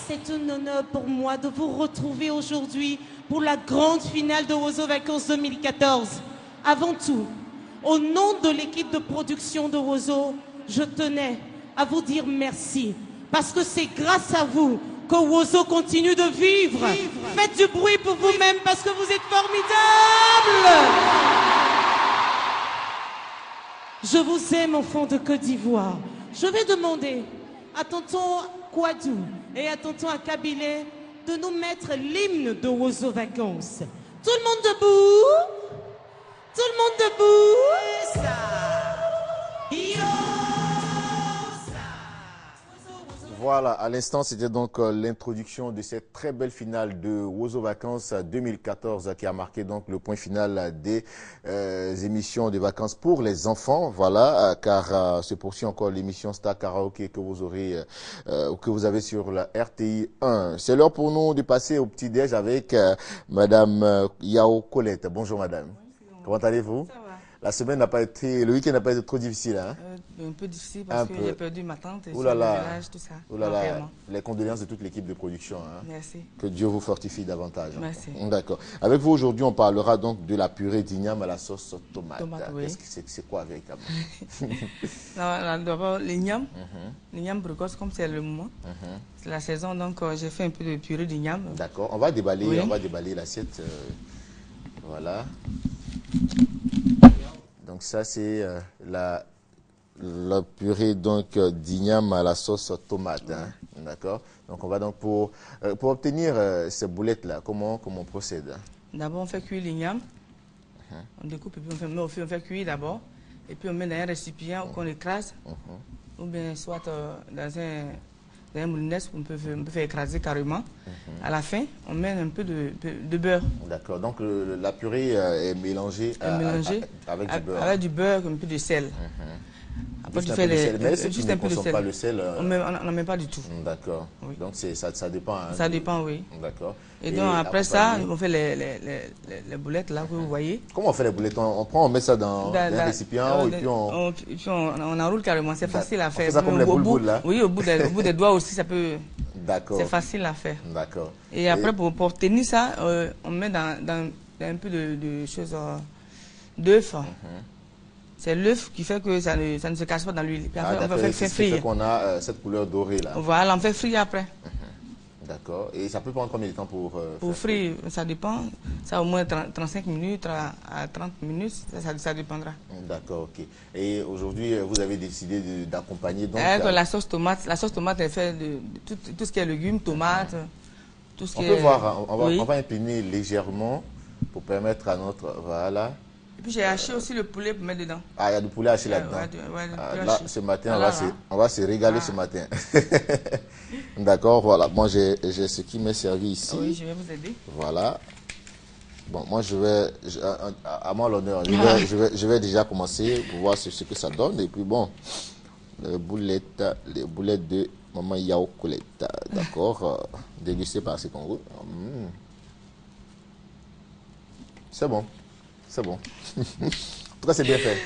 C'est un honneur pour moi de vous retrouver aujourd'hui pour la grande finale de Wozo Vacances 2014. Avant tout, au nom de l'équipe de production de Wozo, je tenais à vous dire merci. Parce que c'est grâce à vous que Wozo continue de vivre. Faites du bruit pour vous-même parce que vous êtes formidables. Je vous aime, enfants de Côte d'Ivoire. Je vais demander à tonton Kouadou et à tonton Akabilé de nous mettre l'hymne de Wozo Vacances. Tout le monde debout? Tout le monde debout? Voilà, à l'instant, c'était donc l'introduction de cette très belle finale de Wozo Vacances 2014 qui a marqué donc le point final des émissions de vacances pour les enfants. Voilà, car se poursuit encore l'émission Star Karaoke que vous aurez, que vous avez sur la RTI 1. C'est l'heure pour nous de passer au petit-déj avec Madame Yao Colette. Bonjour Madame. Comment allez-vous? La semaine n'a pas été, le week-end n'a pas été trop difficile, hein? Un peu difficile parce que j'ai perdu ma tante, le village, tout ça. Les condoléances de toute l'équipe de production. Hein? Merci. Que Dieu vous fortifie davantage. Merci. D'accord. Avec vous aujourd'hui, on parlera donc de la purée d'igname à la sauce tomate. Oui. C'est quoi véritablement? D'abord, l'igname. L'igname précoce, comme c'est le moment. C'est la saison, donc j'ai fait un peu de purée d'igname. D'accord. On va déballer l'assiette. Voilà. Donc ça c'est la purée donc d'igname à la sauce tomate, hein? D'accord. Donc on va donc pour obtenir ces boulettes là, comment on procède? D'abord on fait cuire l'igname, on découpe et puis on fait cuire d'abord et puis on met dans un récipient qu'on écrase ou bien soit dans un moulinette, on peut faire écraser carrément. À la fin, on met un peu de beurre. D'accord. Donc la purée est mélangée avec du beurre. Avec du beurre, un peu de sel. Après, tu fais juste un peu de sel. Pas le sel, on n'en met pas du tout. D'accord. Oui. Donc ça dépend. Hein, ça dépend, oui. D'accord. Et donc après ça, on fait les boulettes là que vous voyez. Comment on fait les boulettes? On met ça dans un récipient et puis on enroule carrément. C'est facile à faire. C'est ça comme les boules là? Oui, au bout des doigts aussi, ça peut. D'accord. C'est facile à faire. D'accord. Et après, pour tenir ça, on met dans un peu de choses d'œuf. C'est l'œuf qui fait que ça ne se cache pas dans l'huile. Puis après, on va faire frire. C'est qu'on a cette couleur dorée là. Voilà, on fait frire après. D'accord. Et ça peut prendre combien de temps pour frire? Ça dépend. Ça au moins 35 minutes à 30 minutes, ça dépendra. D'accord, ok. Et aujourd'hui, vous avez décidé d'accompagner donc... La sauce tomate. La sauce tomate est faite de tout ce qui est légumes, tomates, tout ce qui est... On peut voir, on va incliner légèrement pour permettre à notre... Voilà. Et puis j'ai haché aussi le poulet pour mettre dedans. Ah, il y a du poulet haché là-dedans. Là, ce matin, on va se régaler ce matin. D'accord, voilà. Moi, j'ai ce qui m'est servi ici. Oui, je vais vous aider. Voilà. Bon, moi, à moi l'honneur, je vais déjà commencer pour voir ce que ça donne. Et puis, bon, les boulettes de Maman Yao Colette. D'accord, dégustées par ces Congos. C'est bon. C'est bon. En tout cas, c'est bien fait.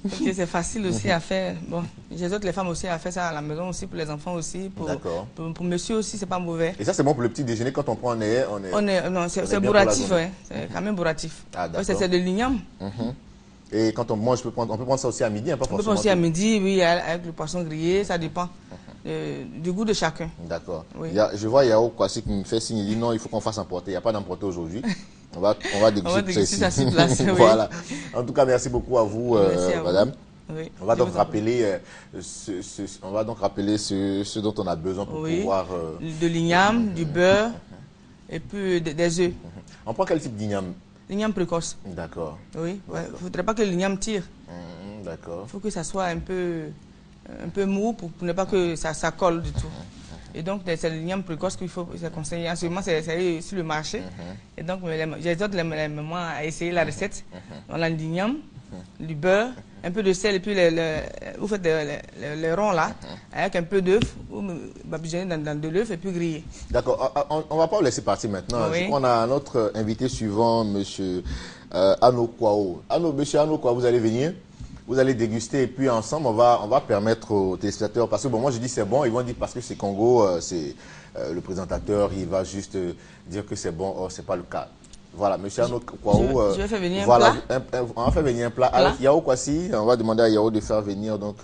Okay, c'est facile aussi à faire. Bon, j'exhorte les femmes aussi à faire ça à la maison aussi, pour les enfants aussi. Pour monsieur aussi, c'est pas mauvais. Et ça, c'est bon pour le petit déjeuner quand on prend non, c'est bourratif, ouais. C'est quand même bourratif. Ah, ouais, c'est de l'igname. Et quand on mange, on peut prendre ça aussi à midi, hein, pas forcément. On peut prendre aussi à midi, oui, avec le poisson grillé, ça dépend du goût de chacun. D'accord. Oui. Je vois Yao Kwasi qui me fait signe, il dit non, il faut qu'on fasse emporter. Il n'y a pas d'emporter aujourd'hui. On va déguster ça ici. Voilà. En tout cas, merci beaucoup à vous, madame. Oui, on va donc rappeler ce dont on a besoin pour pouvoir... De l'igname, du beurre et puis des œufs. On prend quel type d'igname? L'igname précoce. D'accord. Oui, il ne faudrait pas que l'igname tire. D'accord. Il faut que ça soit un peu mou pour ne pas que ça colle du tout. Et donc, c'est l'igname précoce qu'il faut conseiller. En ce moment, c'est sur le marché. Et donc, j'exhorte les mamans à essayer la recette. On a l'igname, du beurre, un peu de sel et puis vous faites les ronds là, avec un peu d'œuf, vous badigeonnez dans de l'œuf et puis grillez. D'accord, on ne va pas vous laisser partir maintenant. Oui. On a notre invité suivant, monsieur Ano Kwao. Monsieur Ano Kwao, vous allez venir, vous allez déguster et puis ensemble on va permettre aux téléspectateurs, parce que bon, moi je dis c'est bon, ils vont dire parce que c'est Congo, c'est le présentateur, il va juste dire que c'est bon, or c'est pas le cas. Voilà, monsieur Ano Kwao, je vais faire venir voilà, un plat. On va faire venir un plat. Alors, Yao Kwasi, on va demander à Yao de faire venir donc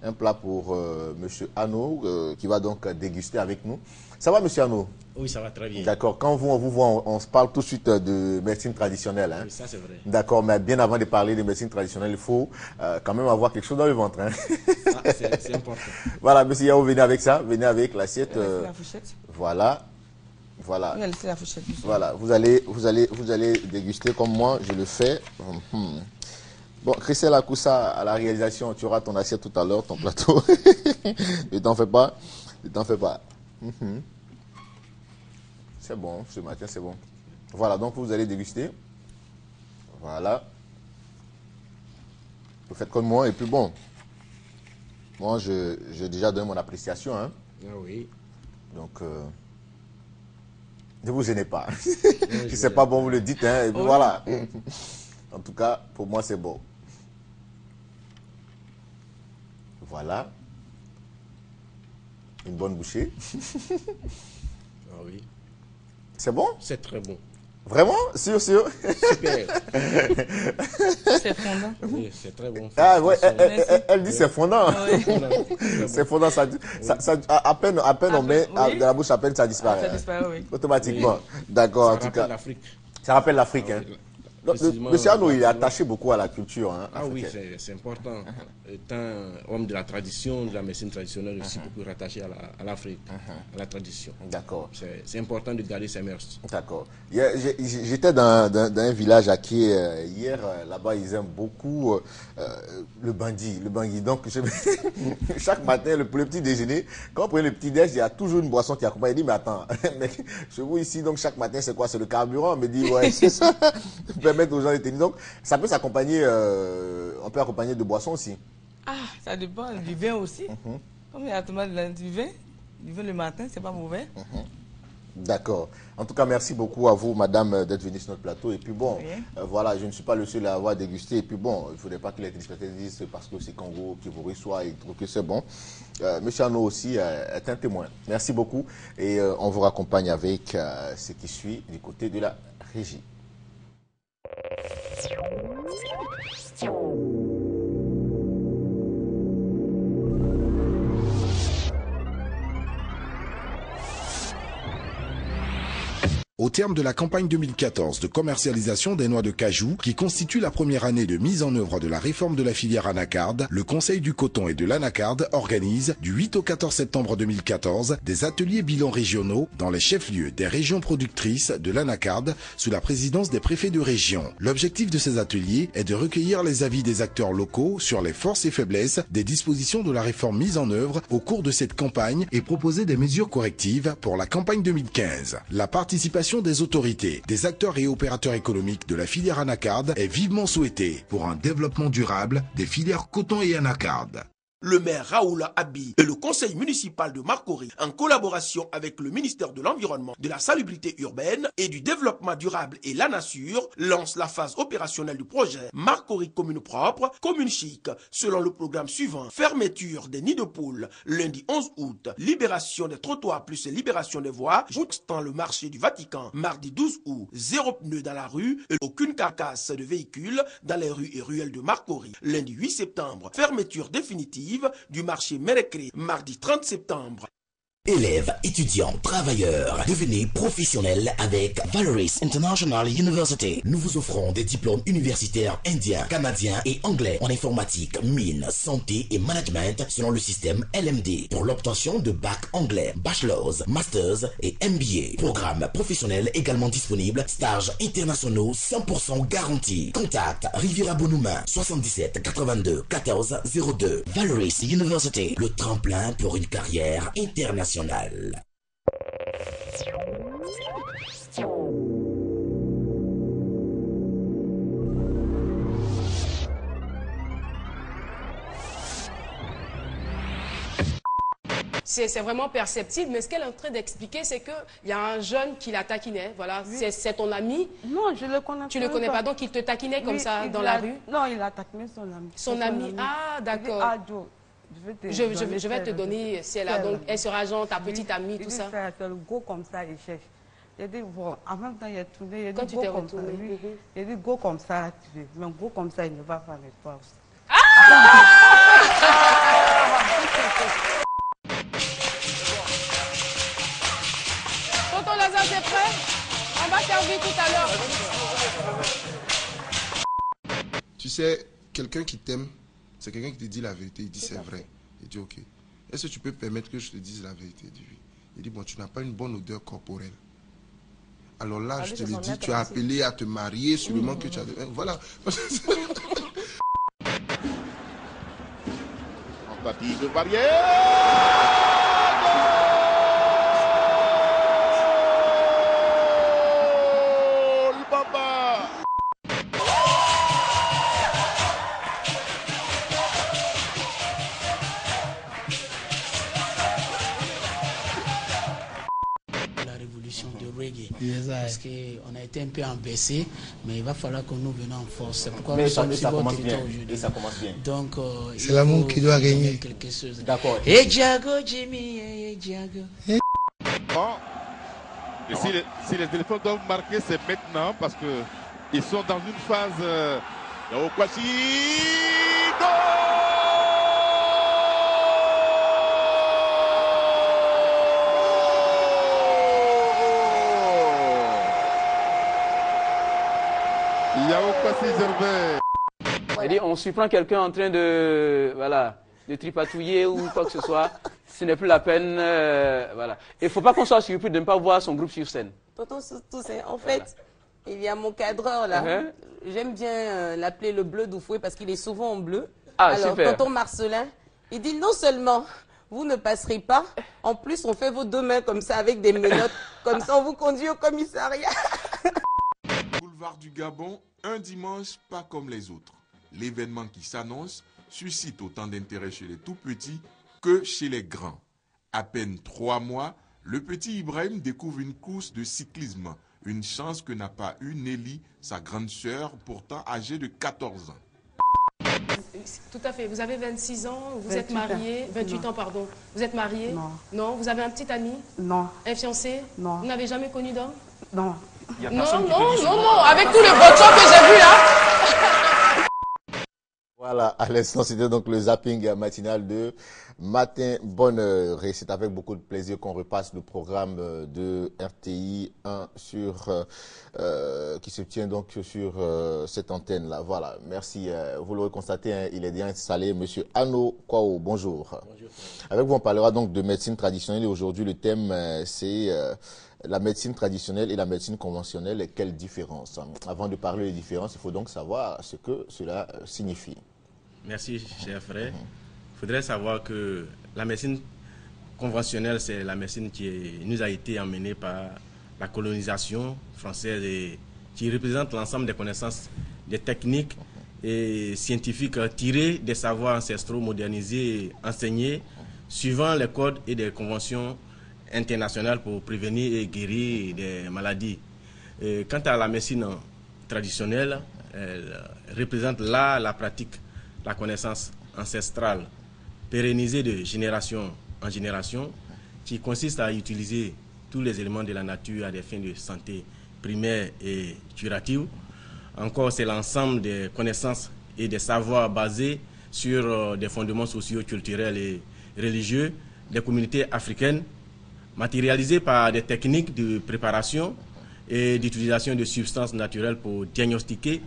un plat pour monsieur Ano qui va donc déguster avec nous. Ça va, monsieur Ano? Oui, ça va très bien. D'accord. Quand on vous voit, on se parle tout de suite de médecine traditionnelle. Hein? Oui, ça c'est vrai. D'accord, mais bien avant de parler de médecine traditionnelle, il faut quand même avoir quelque chose dans le ventre. Hein? Ah, c'est important. Voilà, monsieur Yao, venez avec ça, venez avec l'assiette. La fourchette. Voilà. Voilà. Oui, laissez la fourchette. Voilà, vous allez déguster comme moi, je le fais. Bon, Christelle Akoussa, à la réalisation, tu auras ton assiette tout à l'heure, ton plateau. Ne t'en fais pas. Ne t'en fais pas. C'est bon, ce matin, c'est bon. Voilà, donc vous allez déguster. Voilà. Vous faites comme moi, et puis bon. Moi, j'ai déjà donné mon appréciation. Hein. Ah oui. Donc, ne vous gênez pas. Si c'est pas bon, vous le dites. Hein, et puis voilà. En tout cas, pour moi, c'est bon. Voilà. Une bonne bouchée. Ah oui. C'est bon? C'est très bon. Vraiment? Sûr? Super. C'est fondant. Oui, c'est très bon. Ah ouais, elle dit c'est fondant. C'est fondant, à peine on met de la bouche, à peine ça disparaît. Ça disparaît, oui. Automatiquement. D'accord, en tout cas. Ça rappelle l'Afrique. Hein. Monsieur Ano, il est attaché beaucoup à la culture. Hein, ah oui, c'est important. Étant homme de la tradition, de la médecine traditionnelle, aussi beaucoup rattaché à l'Afrique, à la tradition. D'accord. C'est important de garder ses mœurs. D'accord. J'étais dans un village à qui hier, là-bas, ils aiment beaucoup le bangui. Donc, chaque matin, le petit déjeuner, quand on prend le petit déj, il y a toujours une boisson qui accompagne. Il dit, mais attends, mais chez vous ici, donc chaque matin, c'est quoi? C'est le carburant? On me dit, ouais, c'est ça. Permettre aux gens de tenir. Donc, ça peut s'accompagner, on peut accompagner de boissons aussi. Ah, ça dépend. Du vin aussi. Comme il y a du vin le matin, c'est pas mauvais. D'accord. En tout cas, merci beaucoup à vous, madame, d'être venue sur notre plateau. Et puis bon, voilà, je ne suis pas le seul à avoir dégusté. Et puis bon, il ne faudrait pas que les téléspectateurs disent c'est parce que c'est Congo qui vous reçoit et trouve que c'est bon. Monsieur Ano aussi est un témoin. Merci beaucoup. Et on vous raccompagne avec ce qui suit du côté de la régie. Au terme de la campagne 2014 de commercialisation des noix de cajou, qui constitue la première année de mise en œuvre de la réforme de la filière anacarde, le Conseil du coton et de l'anacarde organise du 8 au 14 septembre 2014 des ateliers bilans régionaux dans les chefs-lieux des régions productrices de l'anacarde sous la présidence des préfets de région. L'objectif de ces ateliers est de recueillir les avis des acteurs locaux sur les forces et faiblesses des dispositions de la réforme mise en œuvre au cours de cette campagne et proposer des mesures correctives pour la campagne 2015. La participation des autorités, des acteurs et opérateurs économiques de la filière anacarde est vivement souhaitée pour un développement durable des filières coton et anacarde. Le maire Raoul Abi et le conseil municipal de Marcory, en collaboration avec le ministère de l'Environnement, de la Salubrité urbaine et du Développement durable et la Nature, lancent la phase opérationnelle du projet Marcory commune propre, commune chic, selon le programme suivant: fermeture des nids de poules lundi 11 août, libération des trottoirs plus libération des voies, jouxtant le marché du Vatican mardi 12 août, 0 pneus dans la rue et aucune carcasse de véhicules dans les rues et ruelles de Marcory. Lundi 8 septembre, fermeture définitive du marché Mérécré, mardi 30 septembre. Élèves, étudiants, travailleurs, devenez professionnels avec Valoris International University. Nous vous offrons des diplômes universitaires indiens, canadiens et anglais en informatique, mine, santé et management selon le système LMD pour l'obtention de bac anglais, bachelors, masters et MBA. Programme professionnel également disponible, stages internationaux 100% garantis. Contact Riviera Bonoumain 77 82 14 02. Valoris University, le tremplin pour une carrière internationale. c'est vraiment perceptible. Mais ce qu'elle est en train d'expliquer, c'est qu'il y a un jeune qui la taquinait. Voilà, oui. C'est ton ami. Non, je le connais pas. Tu le connais pas, donc il te taquinait comme ça dans la rue? Non, il a taquiné son ami. Son ami. Ah, d'accord. Ah, Joe, je vais te donner, si elle a donc, elle sera genre ta petite amie, tout ça. C'est le go comme ça, il cherche. Il dit, bon, en même temps, il a tourné. Quand tu t'es retourné. Il dit, go comme ça, tu veux. Mais go comme ça, il ne va pas avec toi aussi. Tonton Lazare, c'est prêt? On va servir tout à l'heure. Tu sais, quelqu'un qui t'aime, c'est quelqu'un qui te dit la vérité. Il dit c'est vrai. Il dit ok. Est-ce que tu peux permettre que je te dise la vérité? Il dit oui. Il dit bon, tu n'as pas une bonne odeur corporelle. Alors là, je te le dis, tu as appelé à te marier seulement que tu as... Voilà. Tentative de barrière. Parce qu'on a été un peu embêtés, mais il va falloir que nous venions en force. C'est pourquoi mais nous ça sommes commence bien. Et ça commence bien. Donc, c'est l'amour qui doit gagner. D'accord. Et Diago, Jimmy, et Diago. Bon. Et si les éléphants doivent marquer, c'est maintenant parce que ils sont dans une phase. Yaokwasi. C'est-à-dire, on surprend quelqu'un en train de, voilà, de tripatouiller ou quoi que ce soit. Ce n'est plus la peine. Voilà. Il ne faut pas qu'on soit surpris de ne pas voir son groupe sur scène. Tonton Toussaint, en fait, il y a mon cadreur là. J'aime bien l'appeler le bleu d'Oufoué parce qu'il est souvent en bleu. Ah, alors, super. tonton Marcelin, il dit non seulement vous ne passerez pas, en plus on fait vos deux mains comme ça avec des menottes. Comme ça on vous conduit au commissariat. Boulevard du Gabon, un dimanche pas comme les autres. L'événement qui s'annonce suscite autant d'intérêt chez les tout-petits que chez les grands. À peine 3 mois, le petit Ibrahim découvre une course de cyclisme. Une chance que n'a pas eu Nelly, sa grande sœur, pourtant âgée de 14 ans. Tout à fait. Vous avez 26 ans, vous êtes marié, 28 ans, pardon. Vous êtes marié? Non. Non. Vous avez un petit ami? Non. Un fiancé? Non. Vous n'avez jamais connu d'homme? Non. Non, avec tous les bochons que j'ai vus là. Voilà, à l'instant, c'était donc le zapping matinal de Matin Bonheur. Et c'est avec beaucoup de plaisir qu'on repasse le programme de RTI 1 qui se tient donc sur cette antenne-là. Voilà, merci. Vous l'aurez constaté, hein, il est bien installé. Monsieur Anno Kwao, bonjour. Bonjour. Avec vous, on parlera donc de médecine traditionnelle. Et aujourd'hui, le thème, c'est la médecine traditionnelle et la médecine conventionnelle. Quelle différence? Avant de parler des différences, il faut donc savoir ce que cela signifie. Merci, cher frère. Il faudrait savoir que la médecine conventionnelle, c'est la médecine qui nous a été emmenée par la colonisation française et qui représente l'ensemble des connaissances, des techniques et scientifiques tirées des savoirs ancestraux modernisés et enseignés suivant les codes et des conventions internationales pour prévenir et guérir des maladies. Et quant à la médecine traditionnelle, elle représente là la pratique, la connaissance ancestrale pérennisée de génération en génération, qui consiste à utiliser tous les éléments de la nature à des fins de santé primaire et curative. Encore, c'est l'ensemble des connaissances et des savoirs basés sur des fondements sociaux, culturels et religieux des communautés africaines, matérialisés par des techniques de préparation et d'utilisation de substances naturelles pour diagnostiquer,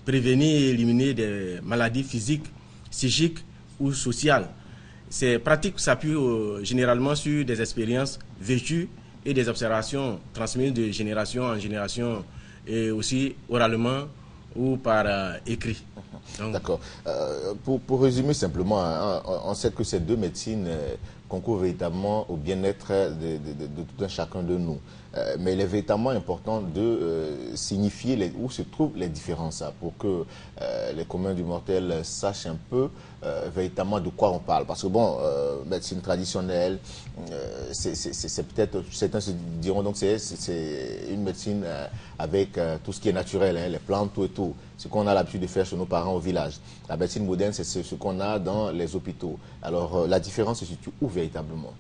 prévenir et éliminer des maladies physiques, psychiques ou sociales. Ces pratiques s'appuient généralement sur des expériences vécues et des observations transmises de génération en génération et aussi oralement ou par écrit. D'accord. Pour résumer simplement, hein, on sait que ces deux médecines concourt véritablement au bien-être de tout un chacun de nous. Mais il est véritablement important de signifier où se trouvent les différences, pour que les communs du mortel sachent un peu véritablement de quoi on parle. Parce que bon, médecine traditionnelle, c'est peut-être, certains se diront donc c'est une médecine avec tout ce qui est naturel, hein, les plantes, tout et tout. Ce qu'on a l'habitude de faire chez nos parents au village. La médecine moderne, c'est ce qu'on a dans les hôpitaux. Alors la différence se situe où véritablement?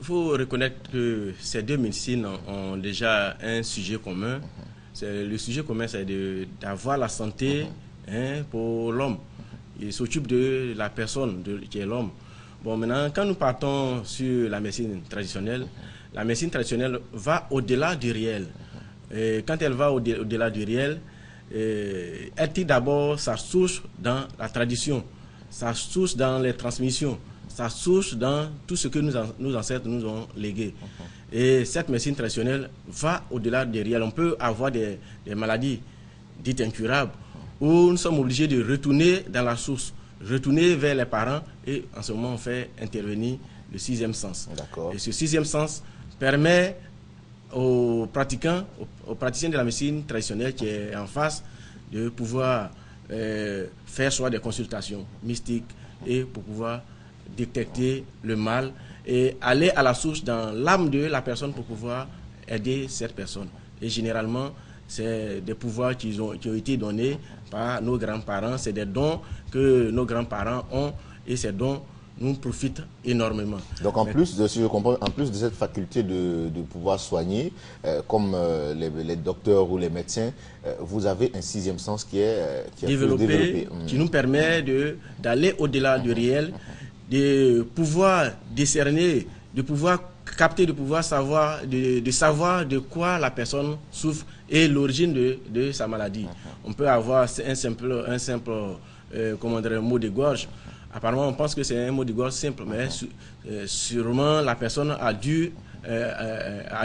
Il faut reconnaître que ces deux médecines ont déjà un sujet commun. Le sujet commun, c'est d'avoir la santé pour l'homme. Il s'occupe de la personne qui est l'homme. Bon, maintenant, quand nous partons sur la médecine traditionnelle va au-delà du réel. Et quand elle va au-delà du réel, elle tire d'abord sa source dans la tradition, sa source dans les transmissions, sa source dans tout ce que nos ancêtres nous ont légué. Et cette médecine traditionnelle va au-delà des réels. On peut avoir des maladies dites incurables où nous sommes obligés de retourner dans la source, retourner vers les parents, et en ce moment on fait intervenir le sixième sens. Et ce sixième sens permet aux pratiquants, aux praticiens de la médecine traditionnelle qui est en face de pouvoir faire soit des consultations mystiques et pour pouvoir détecter le mal et aller à la source dans l'âme de la personne pour pouvoir aider cette personne. Et généralement, c'est des pouvoirs qui ont été donnés par nos grands-parents, c'est des dons que nos grands-parents ont et ces dons nous profitent énormément. Donc en plus de, si je comprends, en plus de cette faculté de pouvoir soigner, comme les docteurs ou les médecins, vous avez un sixième sens qui est développé. Qui nous permet d'aller au-delà du réel, de pouvoir décerner, de pouvoir capter, de pouvoir savoir, de savoir de quoi la personne souffre et l'origine de sa maladie. On peut avoir un simple comment dire, un mot de gorge. Apparemment, on pense que c'est un mot de gorge simple, mais sûrement la personne a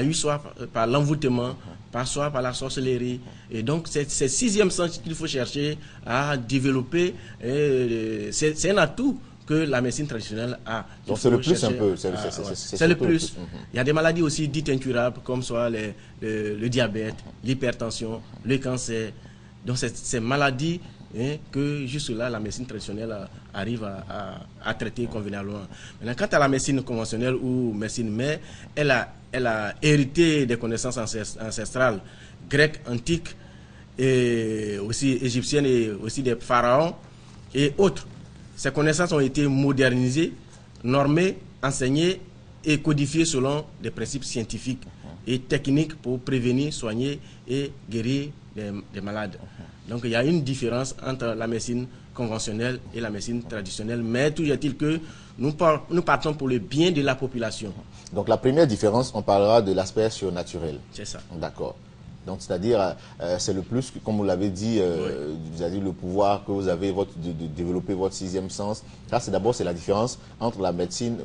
eu soit par l'envoûtement, soit par la sorcellerie. Et donc, c'est ce sixième sens qu'il faut chercher à développer. C'est un atout que la médecine traditionnelle a. Donc c'est le plus un peu. C'est le plus. Il y a des maladies aussi dites incurables, comme soit le diabète, l'hypertension, le cancer. Donc ces maladies que jusque-là, la médecine traditionnelle arrive à traiter convenablement. Maintenant, quant à la médecine conventionnelle ou médecine mère, elle a hérité des connaissances ancestrales grecques, antiques, et aussi égyptiennes, et aussi des pharaons et autres. Ces connaissances ont été modernisées, normées, enseignées et codifiées selon des principes scientifiques et techniques pour prévenir, soigner et guérir des malades. Donc il y a une différence entre la médecine conventionnelle et la médecine traditionnelle, mais toujours est-il que nous partons pour le bien de la population. Donc la première différence, on parlera de l'aspect surnaturel. C'est ça. D'accord. Donc c'est-à-dire, c'est le plus, comme vous l'avez dit, vous avez dit le pouvoir que vous avez de développer votre sixième sens. Là, c'est d'abord la différence entre la médecine